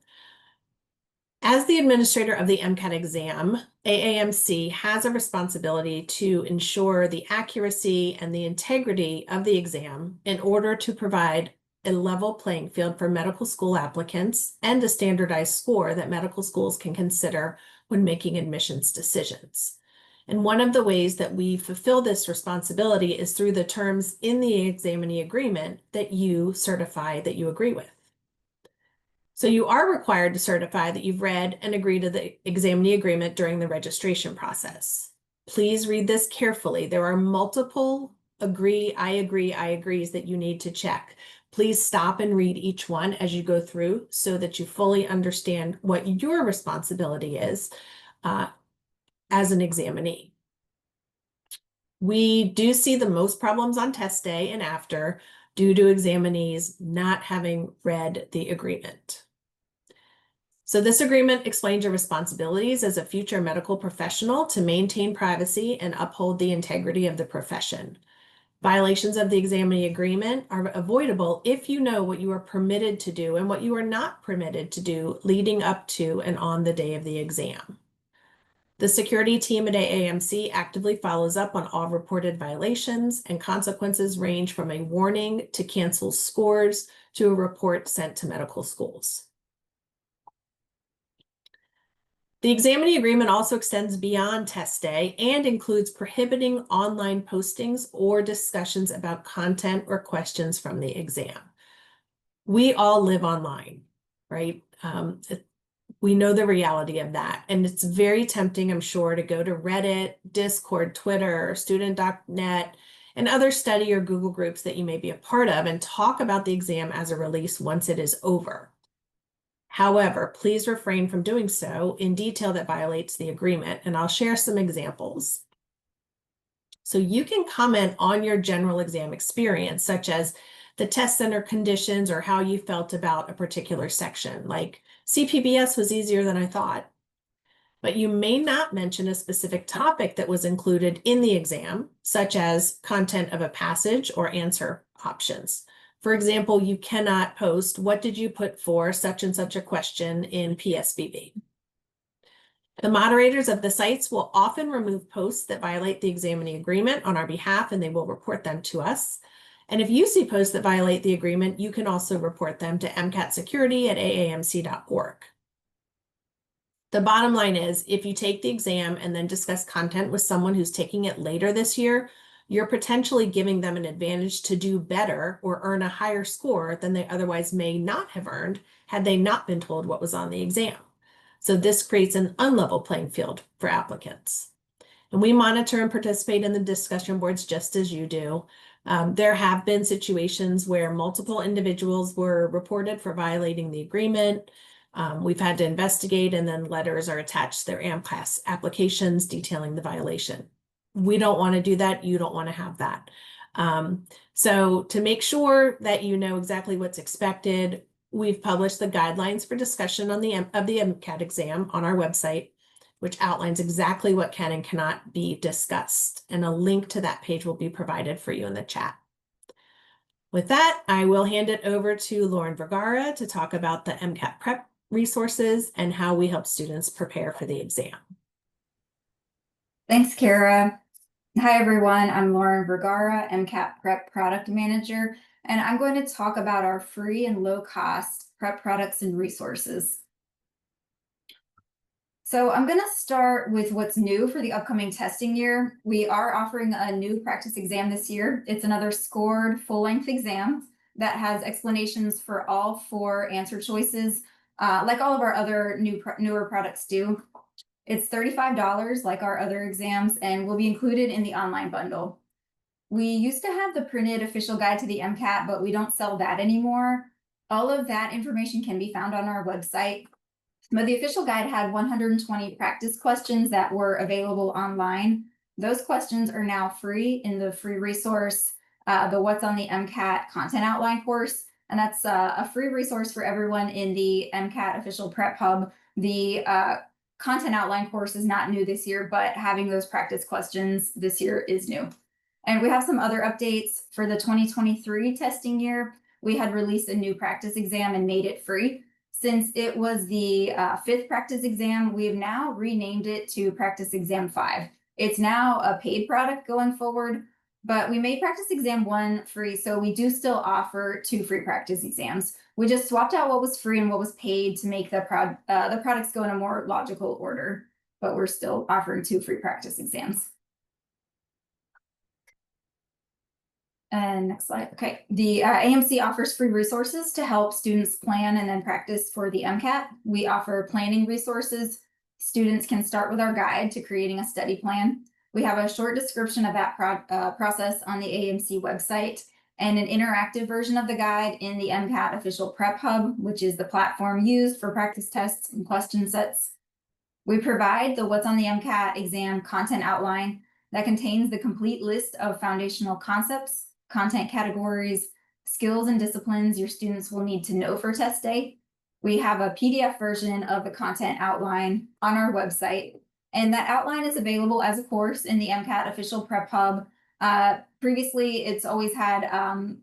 As the administrator of the MCAT exam, AAMC has a responsibility to ensure the accuracy and the integrity of the exam in order to provide a level playing field for medical school applicants and a standardized score that medical schools can consider when making admissions decisions. And one of the ways that we fulfill this responsibility is through the terms in the examinee agreement that you certify that you agree with. So you are required to certify that you've read and agreed to the examinee agreement during the registration process. Please read this carefully. There are multiple I agrees that you need to check. Please stop and read each one as you go through so that you fully understand what your responsibility is as an examinee. We do see the most problems on test day and after due to examinees not having read the agreement. So this agreement explains your responsibilities as a future medical professional to maintain privacy and uphold the integrity of the profession. Violations of the examinee agreement are avoidable if you know what you are permitted to do and what you are not permitted to do leading up to and on the day of the exam. The security team at AAMC actively follows up on all reported violations, and consequences range from a warning to cancel scores to a report sent to medical schools. The examinee agreement also extends beyond test day and includes prohibiting online postings or discussions about content or questions from the exam. We all live online, right? We know the reality of that. And it's very tempting, I'm sure, to go to Reddit, Discord, Twitter, student.net, and other study or Google groups that you may be a part of and talk about the exam as a release once it is over. However, please refrain from doing so in detail that violates the agreement, and I'll share some examples. So you can comment on your general exam experience, such as the test center conditions or how you felt about a particular section, like CPBS was easier than I thought. But you may not mention a specific topic that was included in the exam, such as content of a passage or answer options. For example, you cannot post, "What did you put for such and such a question in PSBB?" The moderators of the sites will often remove posts that violate the examining agreement on our behalf, and they will report them to us. And if you see posts that violate the agreement, you can also report them to mcatsecurity@aamc.org. The bottom line is, if you take the exam and then discuss content with someone who's taking it later this year, you're potentially giving them an advantage to do better or earn a higher score than they otherwise may not have earned had they not been told what was on the exam. So this creates an unlevel playing field for applicants. And we monitor and participate in the discussion boards just as you do. There have been situations where multiple individuals were reported for violating the agreement. We've had to investigate, and then letters are attached to their AMCAS applications detailing the violation. We don't want to do that. You don't want to have that. So to make sure that you know exactly what's expected, we've published the guidelines for discussion on the MCAT exam on our website, which outlines exactly what can and cannot be discussed. And a link to that page will be provided for you in the chat. With that, I will hand it over to Lauren Vergara to talk about the MCAT prep resources and how we help students prepare for the exam. Thanks, Kara. Hi, everyone. I'm Lauren Vergara, MCAT Prep Product Manager, and I'm going to talk about our free and low-cost prep products and resources. So I'm going to start with what's new for the upcoming testing year. We are offering a new practice exam this year. It's another scored full-length exam that has explanations for all 4 answer choices, like all of our other newer products do. It's $35 like our other exams and will be included in the online bundle. We used to have the printed official guide to the MCAT, but we don't sell that anymore. All of that information can be found on our website. But the official guide had 120 practice questions that were available online. Those questions are now free in the free resource, the What's on the MCAT content outline course. And that's a free resource for everyone in the MCAT official prep hub. The content outline course is not new this year, but having those practice questions this year is new. And we have some other updates for the 2023 testing year. We had released a new practice exam and made it free. Since it was the 5th practice exam, we've now renamed it to Practice Exam 5. It's now a paid product going forward, but we made Practice Exam 1 free, so we do still offer 2 free practice exams. We just swapped out what was free and what was paid to make the products go in a more logical order, but we're still offering 2 free practice exams. And next slide. Okay, the AMC offers free resources to help students plan and then practice for the MCAT. We offer planning resources. Students can start with our guide to creating a study plan. We have a short description of that process on the AMC website and an interactive version of the guide in the MCAT official prep hub, which is the platform used for practice tests and question sets. We provide the What's on the MCAT exam content outline that contains the complete list of foundational concepts, content categories, skills, and disciplines your students will need to know for test day. We have a PDF version of the content outline on our website, and that outline is available as a course in the MCAT official prep hub. Previously, it's always had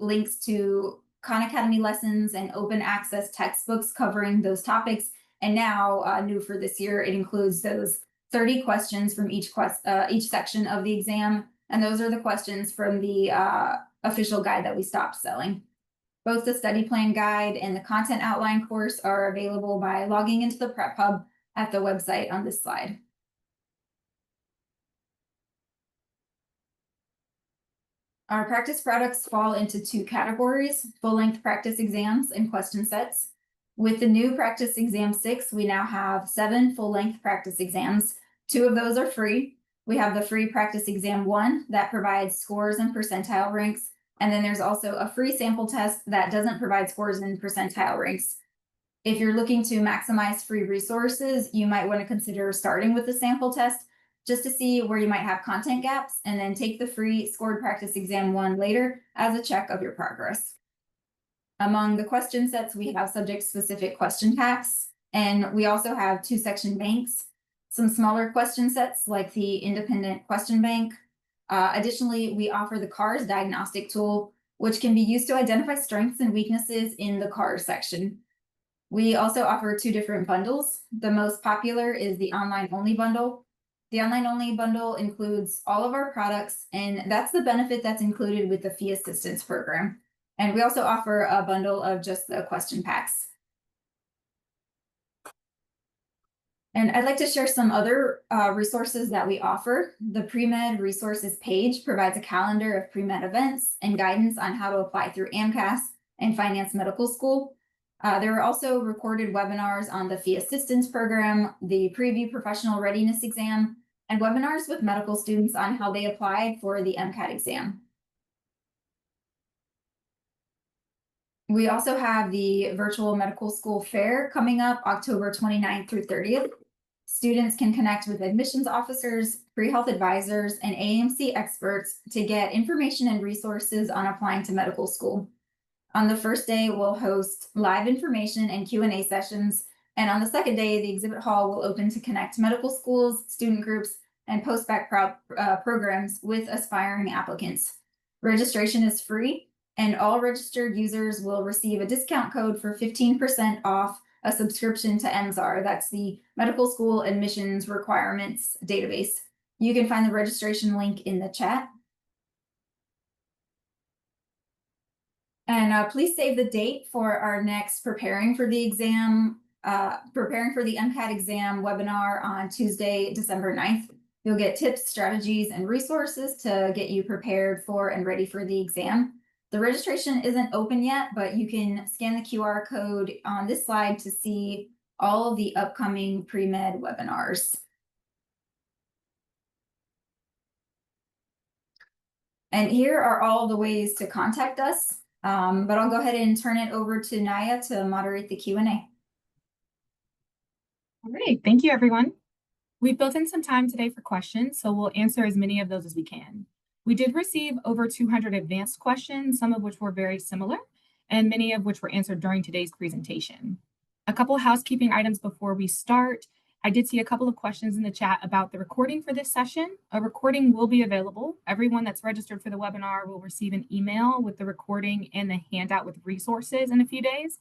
links to Khan Academy lessons and open access textbooks covering those topics. And now, new for this year, it includes those 30 questions from each section of the exam. And those are the questions from the official guide that we stopped selling. Both the study plan guide and the content outline course are available by logging into the prep hub at the website on this slide. Our practice products fall into 2 categories: full-length practice exams and question sets. With the new practice exam 6, we now have 7 full-length practice exams. 2 of those are free. We have the free practice exam 1 that provides scores and percentile ranks. And then there's also a free sample test that doesn't provide scores and percentile ranks. If you're looking to maximize free resources, you might want to consider starting with the sample test just to see where you might have content gaps, and then take the free scored practice exam 1 later as a check of your progress. Among the question sets, we have subject-specific question packs, and we also have 2-section banks, some smaller question sets like the independent question bank. Additionally, we offer the CARS diagnostic tool, which can be used to identify strengths and weaknesses in the cars section. We also offer 2 different bundles. The most popular is the online-only bundle. The online-only bundle includes all of our products, and that's the benefit that's included with the fee assistance program. And we also offer a bundle of just the question packs. And I'd like to share some other resources that we offer. The pre-med resources page provides a calendar of pre-med events and guidance on how to apply through AMCAS and finance medical school. There are also recorded webinars on the fee assistance program, the preview professional readiness exam, and webinars with medical students on how they apply for the MCAT exam. We also have the virtual medical school fair coming up October 29th through 30th. Students can connect with admissions officers, pre-health advisors, and AMC experts to get information and resources on applying to medical school. On the first day, we'll host live information and Q&A sessions. And on the second day, the exhibit hall will open to connect medical schools, student groups, and post-bac programs with aspiring applicants. Registration is free, and all registered users will receive a discount code for 15% off a subscription to MSAR. That's the Medical School Admissions Requirements database. You can find the registration link in the chat. And please save the date for our next Preparing for the MCAT exam webinar on Tuesday, December 9th. You'll get tips, strategies, and resources to get you prepared for and ready for the exam. The registration isn't open yet, but you can scan the QR code on this slide to see all of the upcoming pre-med webinars. And here are all the ways to contact us. But I'll go ahead and turn it over to Naya to moderate the Q&A. All right, thank you, everyone. We've built in some time today for questions, so we'll answer as many of those as we can. We did receive over 200 advanced questions, some of which were very similar, and many of which were answered during today's presentation. A couple of housekeeping items before we start. I did see a couple of questions in the chat about the recording for this session. A recording will be available. Everyone that's registered for the webinar will receive an email with the recording and the handout with resources in a few days.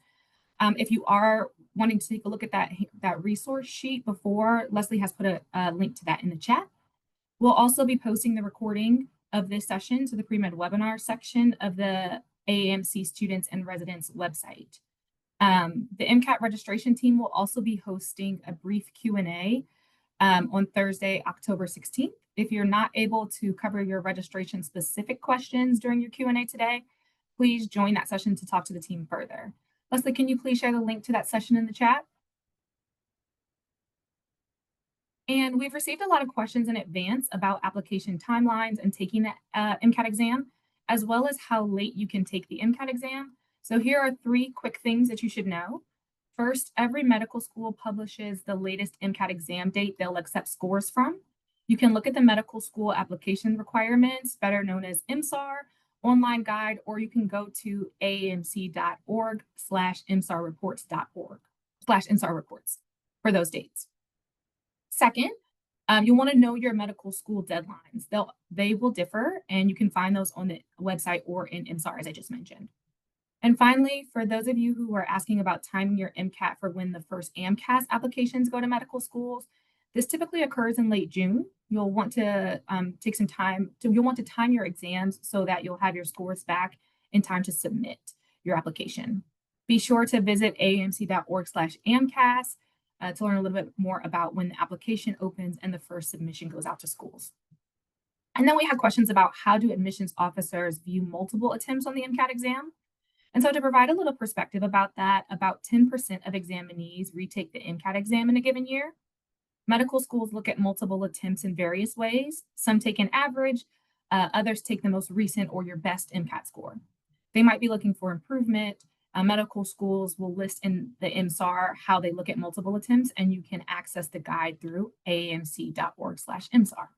If you are wanting to take a look at that resource sheet before, Leslie has put a link to that in the chat. We'll also be posting the recording of this session to the pre-med webinar section of the AAMC students and residents website. The MCAT registration team will also be hosting a brief Q&A on Thursday, October 16th. If you're not able to cover your registration specific questions during your Q&A today, please join that session to talk to the team further. Leslie, can you please share the link to that session in the chat? And we've received a lot of questions in advance about application timelines and taking the MCAT exam, as well as how late you can take the MCAT exam. So here are 3 quick things that you should know. First, every medical school publishes the latest MCAT exam date they'll accept scores from. You can look at the medical school application requirements, better known as MSAR, online guide, or you can go to aamc.org/msarreports.org/MSAR reports for those dates. Second, you want to know your medical school deadlines. They will differ, and you can find those on the website or in MSAR, as I just mentioned. And finally, for those of you who are asking about timing your MCAT for when the first AMCAS applications go to medical schools, this typically occurs in late June. You'll want to take some time. You'll want to time your exams so that you'll have your scores back in time to submit your application. Be sure to visit aamc.org/AMCAS to learn a little bit more about when the application opens and the first submission goes out to schools. And then we had questions about how do admissions officers view multiple attempts on the MCAT exam? And so to provide a little perspective about that, about 10% of examinees retake the MCAT exam in a given year. Medical schools look at multiple attempts in various ways. Some take an average, others take the most recent or your best MCAT score. They might be looking for improvement. Medical schools will list in the MSAR how they look at multiple attempts, and you can access the guide through aamc.org/MSAR.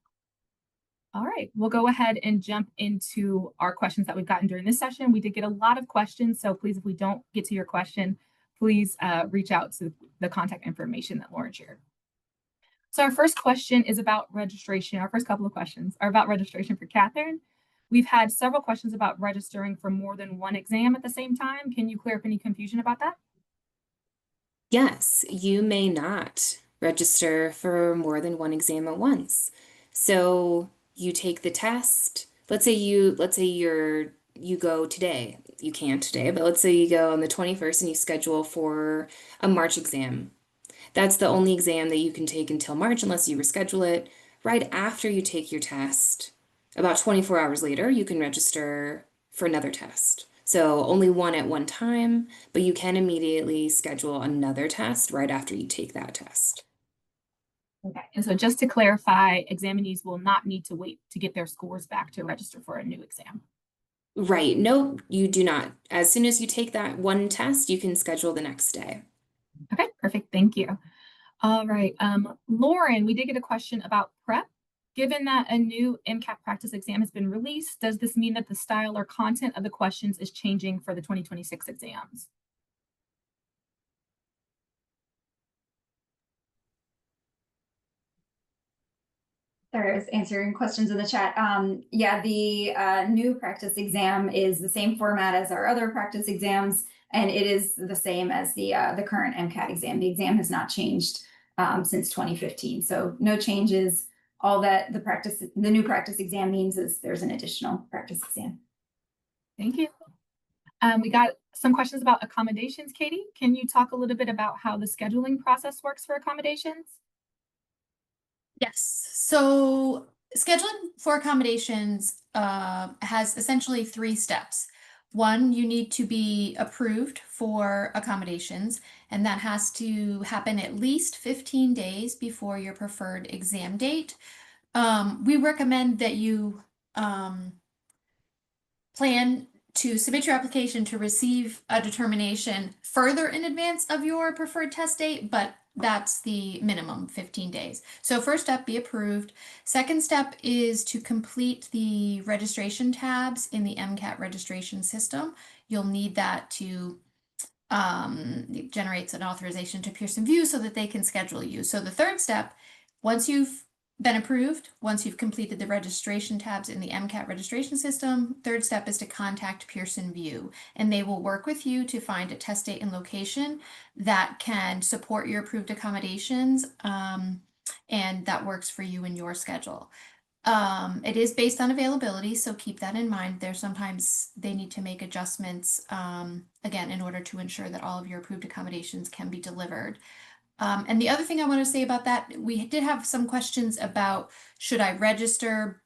All right, we'll go ahead and jump into our questions that we've gotten during this session. We did get a lot of questions, so please, if we don't get to your question, please reach out to the contact information that Lauren shared. So our first question is about registration. Our first couple of questions are about registration for Catherine. We've had several questions about registering for more than one exam at the same time. Can you clear up any confusion about that? Yes, you may not register for more than one exam at once. So you take the test. You go today. You can't today, but let's say you go on the 21st and you schedule for a March exam. That's the only exam that you can take until March unless you reschedule it. Right after you take your test, about 24 hours later, you can register for another test. So only one at one time, but you can immediately schedule another test right after you take that test. Okay, and so just to clarify, examinees will not need to wait to get their scores back to register for a new exam. Right. No, you do not. As soon as you take that one test, you can schedule the next day. Okay, perfect. Thank you. All right. Lauren, we did get a question about prep. Given that a new MCAT practice exam has been released, does this mean that the style or content of the questions is changing for the 2026 exams? Sorry, I was answering questions in the chat. Yeah, the new practice exam is the same format as our other practice exams, and it is the same as the current MCAT exam. The exam has not changed since 2015, so no changes. All that the new practice exam means is there's an additional practice exam. Thank you. We got some questions about accommodations. Katie, can you talk a little bit about how the scheduling process works for accommodations? Yes. So scheduling for accommodations has essentially 3 steps. One, you need to be approved for accommodations, and that has to happen at least 15 days before your preferred exam date. We recommend that you plan to submit your application to receive a determination further in advance of your preferred test date, but that's the minimum 15 days. So first step, be approved. Second step is to complete the registration tabs in the MCAT registration system. You'll need that to it generates an authorization to Pearson VUE so that they can schedule you. So the third step, once you've been approved, once you've completed the registration tabs in the MCAT registration system, third step is to contact Pearson VUE, and they will work with you to find a test date and location that can support your approved accommodations, and that works for you in your schedule. It is based on availability, so keep that in mind. There's sometimes they need to make adjustments, again, in order to ensure that all of your approved accommodations can be delivered. And the other thing I want to say about that, we did have some questions about should I register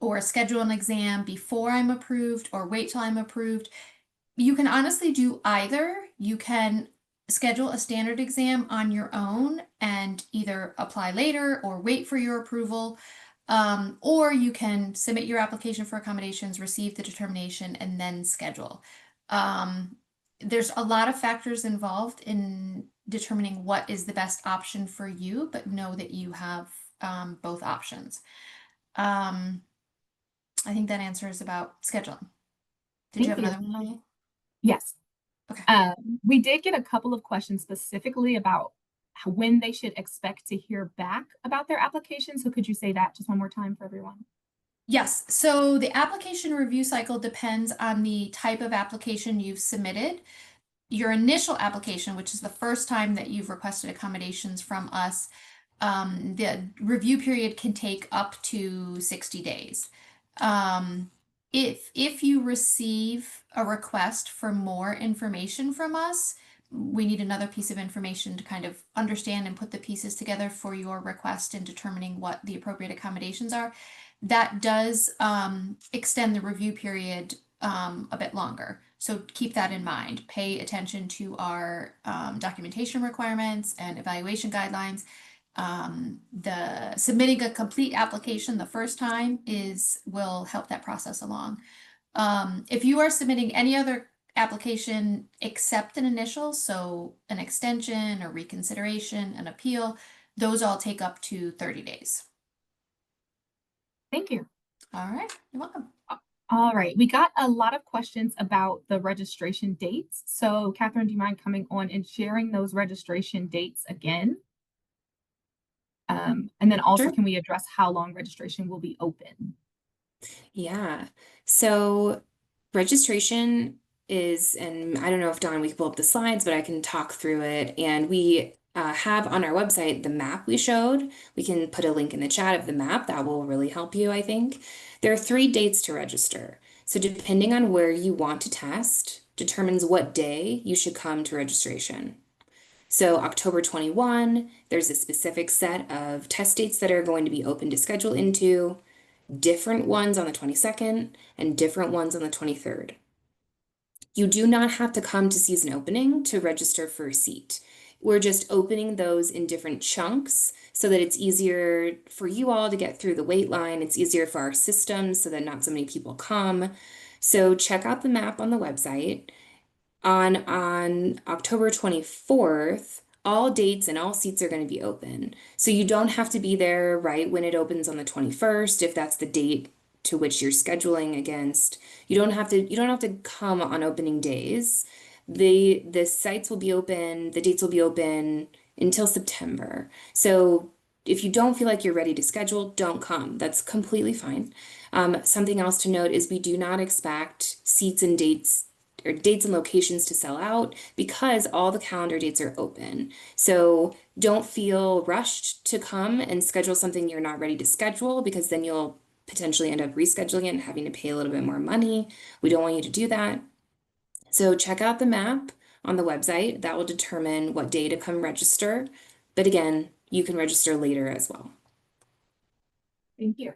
or schedule an exam before I'm approved or wait till I'm approved. You can honestly do either. You can schedule a standard exam on your own and either apply later or wait for your approval. Or you can submit your application for accommodations, receive the determination, and then schedule. There's a lot of factors involved in determining what is the best option for you, but know that you have both options. I think that answers about scheduling. Did you have another one, Maya? Yes. Okay. We did get a couple of questions specifically about when they should expect to hear back about their application. So could you say that just one more time for everyone? Yes, so the application review cycle depends on the type of application you've submitted. Your initial application, which is the first time that you've requested accommodations from us, the review period can take up to 60 days. If you receive a request for more information from us, we need another piece of information to kind of understand and put the pieces together for your request in determining what the appropriate accommodations are. That does extend the review period a bit longer. So keep that in mind. Pay attention to our documentation requirements and evaluation guidelines. The submitting a complete application the first time will help that process along. If you are submitting any other application except an initial, so an extension or reconsideration, an appeal, those all take up to 30 days. Thank you. All right, you're welcome. All right, we got a lot of questions about the registration dates. So Catherine, do you mind coming on and sharing those registration dates again? And then also, Sure. can we address how long registration will be open? Yeah. So registration is, and I don't know if Dawn, we can pull up the slides, but I can talk through it. And we have on our website the map we showed. We can put a link in the chat of the map. That will really help you, I think. There are 3 dates to register. So depending on where you want to test, determines what day you should come to registration. So October 21, there's a specific set of test dates that are going to be open to schedule into, different ones on the 22nd, and different ones on the 23rd. You do not have to come to season opening to register for a seat. We're just opening those in different chunks so that it's easier for you all to get through the wait line. It's easier for our systems so that not so many people come. So check out the map on the website. On October 24th, all dates and all seats are going to be open. So you don't have to be there right when it opens on the 21st if that's the date to which you're scheduling against. You don't have to come on opening days. The sites will be open, the dates will be open until September. So if you don't feel like you're ready to schedule, don't come. That's completely fine. Something else to note is we do not expect seats and dates or dates and locations to sell out because all the calendar dates are open. So don't feel rushed to come and schedule something you're not ready to schedule because then you'll potentially end up rescheduling it and having to pay a little bit more money. We don't want you to do that. So check out the map on the website. That will determine what day to come register. But again, you can register later as well. Thank you.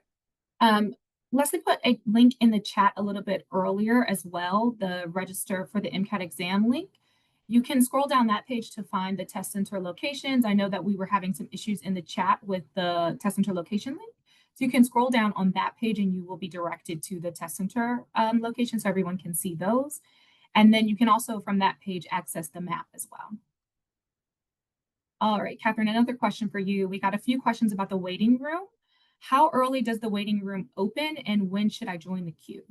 Leslie put a link in the chat a little bit earlier as well, the register for the MCAT exam link. You can scroll down that page to find the test center locations. I know that we were having some issues in the chat with the test center location link. So you can scroll down on that page and you will be directed to the test center location so everyone can see those. And then you can also from that page access the map as well. All right, Catherine, another question for you. We got a few questions about the waiting room. How early does the waiting room open and when should I join the queue?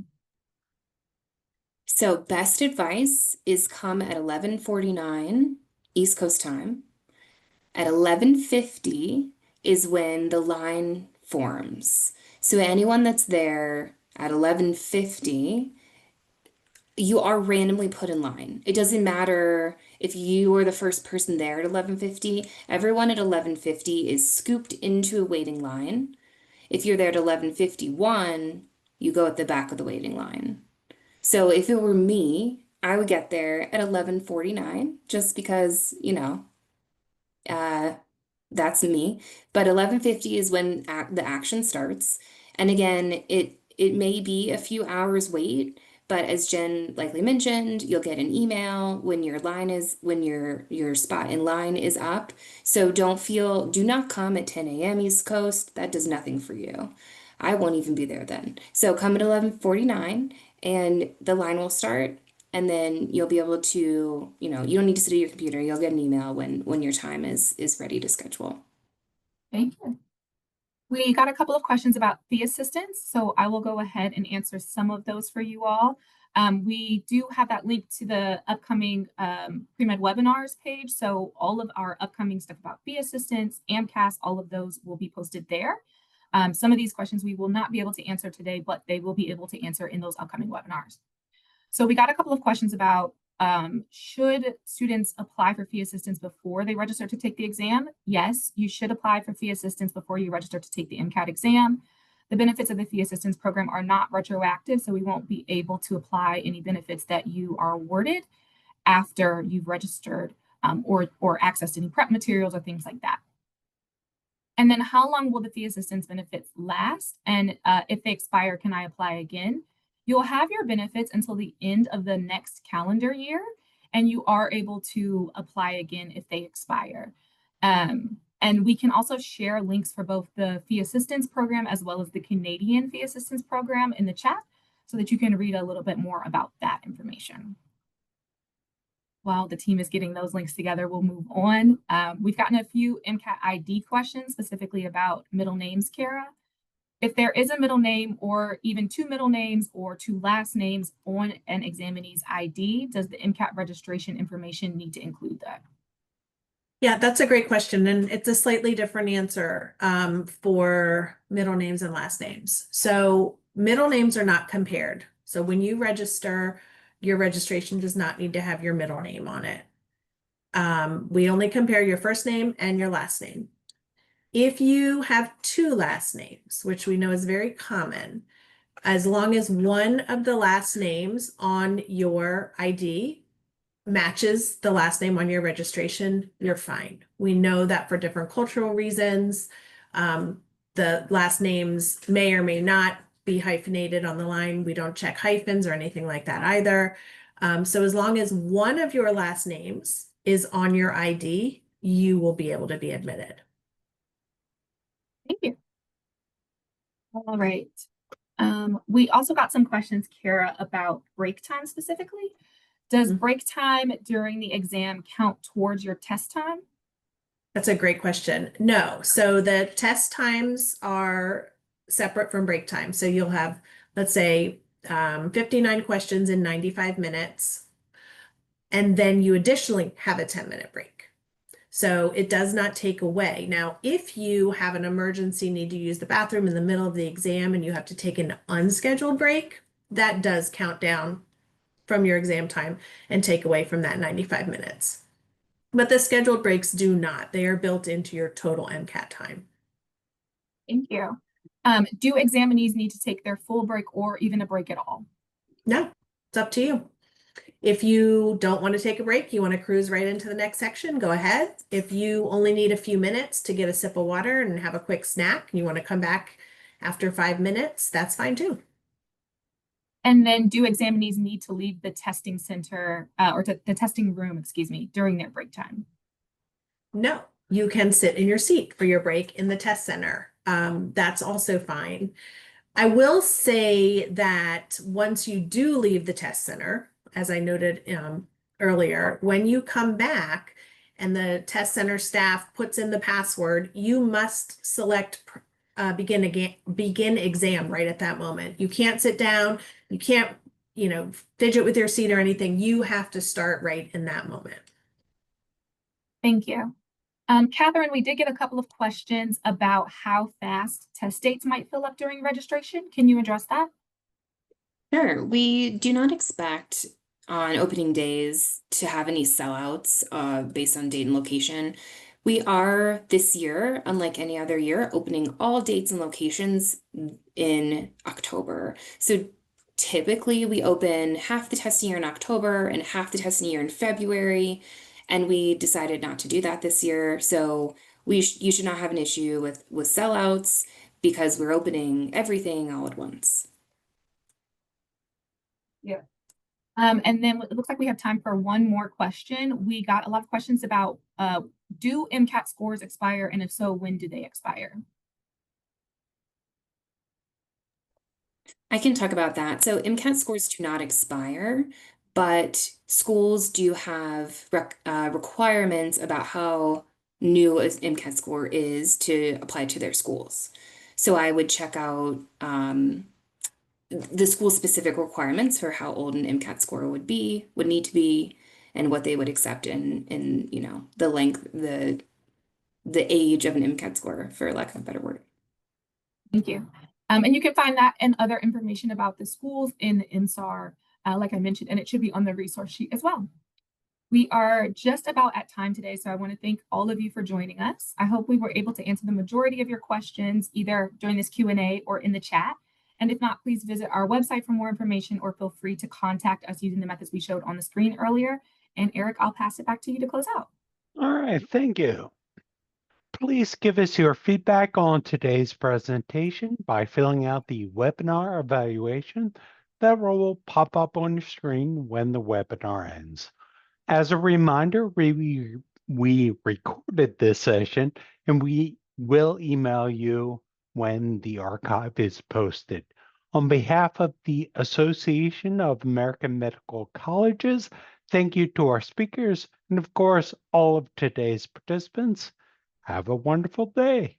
So best advice is come at 11:49 East Coast time. At 11:50 is when the line forms. So anyone that's there at 11:50, you are randomly put in line. It doesn't matter if you were the first person there at 11:50. Everyone at 11:50 is scooped into a waiting line. If you're there at 11:51, you go at the back of the waiting line. So if it were me, I would get there at 11:49 just because, that's me. But 11:50 is when the action starts. And again, it may be a few hours wait, but as Jen likely mentioned, you'll get an email when your spot in line is up. So do not come at 10 a.m. East Coast. That does nothing for you. I won't even be there then. So come at 11:49 and the line will start. And then you'll be able to, you don't need to sit at your computer. You'll get an email when your time is ready to schedule. Thank you. We got a couple of questions about fee assistance, so I will go ahead and answer some of those for you all. We do have that link to the upcoming pre-med webinars page, so all of our upcoming stuff about fee assistance, AMCAS, all of those will be posted there. Some of these questions we will not be able to answer today, but they will be able to answer in those upcoming webinars. So we got a couple of questions about should students apply for fee assistance before they register to take the exam? Yes, you should apply for fee assistance before you register to take the MCAT exam. The benefits of the fee assistance program are not retroactive, so we won't be able to apply any benefits that you are awarded after you've registered or accessed any prep materials or things like that. And then how long will the fee assistance benefits last? And if they expire, can I apply again? You'll have your benefits until the end of the next calendar year, and you are able to apply again if they expire. And we can also share links for both the fee assistance program as well as the Canadian fee assistance program in the chat so that you can read a little bit more about that information. While the team is getting those links together, we'll move on. We've gotten a few MCAT ID questions specifically about middle names, Kara. If there is a middle name or even 2 middle names or 2 last names on an examinee's ID, does the MCAT registration information need to include that? Yeah, that's a great question. And it's a slightly different answer for middle names and last names. So Middle names are not compared. So when you register, your registration does not need to have your middle name on it. We only compare your first name and your last name. If you have two last names, which we know is very common, as long as one of the last names on your ID matches the last name on your registration, you're fine. We know that for different cultural reasons, the last names may or may not be hyphenated on the line. We don't check hyphens or anything like that either. So as long as one of your last names is on your ID, you will be able to be admitted. Thank you. All right. We also got some questions, Kara, about break time specifically. Does break time during the exam count towards your test time? That's a great question. No. So the test times are separate from break time. So you'll have, let's say, 59 questions in 95 minutes. And then you additionally have a 10-minute break. So it does not take away. Now, if you have an emergency, need to use the bathroom in the middle of the exam and you have to take an unscheduled break, that does count down from your exam time and take away from that 95 minutes. But the scheduled breaks do not. They are built into your total MCAT time. Thank you. Do examinees need to take their full break or even a break at all? No, it's up to you. If you don't want to take a break, you want to cruise right into the next section, go ahead. If you only need a few minutes to get a sip of water and have a quick snack, and you want to come back after 5 minutes, that's fine too. And then do examinees need to leave the testing center or the testing room, excuse me, during their break time? No, you can sit in your seat for your break in the test center. That's also fine. I will say that once you do leave the test center, as I noted earlier, when you come back and the test center staff puts in the password, you must select begin exam right at that moment. You can't sit down. You can't, fidget with your seat or anything. You have to start right in that moment. Thank you. Catherine, we did get a couple of questions about how fast test dates might fill up during registration. Can you address that? Sure. We do not expect on opening days to have any sellouts based on date and location. We are this year, unlike any other year, opening all dates and locations in October. So typically we open half the testing year in October and half the testing year in February. And we decided not to do that this year. So you should not have an issue with sellouts because we're opening everything all at once. Yeah. And then it looks like we have time for one more question. We got a lot of questions about do MCAT scores expire? And if so, when do they expire? I can talk about that. So MCAT scores do not expire, but schools do have requirements about how new an MCAT score is to apply to their schools. So I would check out the school-specific requirements for how old an MCAT score would need to be, and what they would accept in the length, the age of an MCAT score, for lack of a better word. Thank you. And you can find that and other information about the schools in the MSAR, like I mentioned, and it should be on the resource sheet as well. We are just about at time today, so I want to thank all of you for joining us. I hope we were able to answer the majority of your questions either during this Q&A or in the chat. And if not, please visit our website for more information or feel free to contact us using the methods we showed on the screen earlier. And Eric, I'll pass it back to you to close out. All right, thank you. Please give us your feedback on today's presentation by filling out the webinar evaluation that will pop up on your screen when the webinar ends. As a reminder, we recorded this session and we will email you when the archive is posted. On behalf of the Association of American Medical Colleges, thank you to our speakers and of course all of today's participants. Have a wonderful day.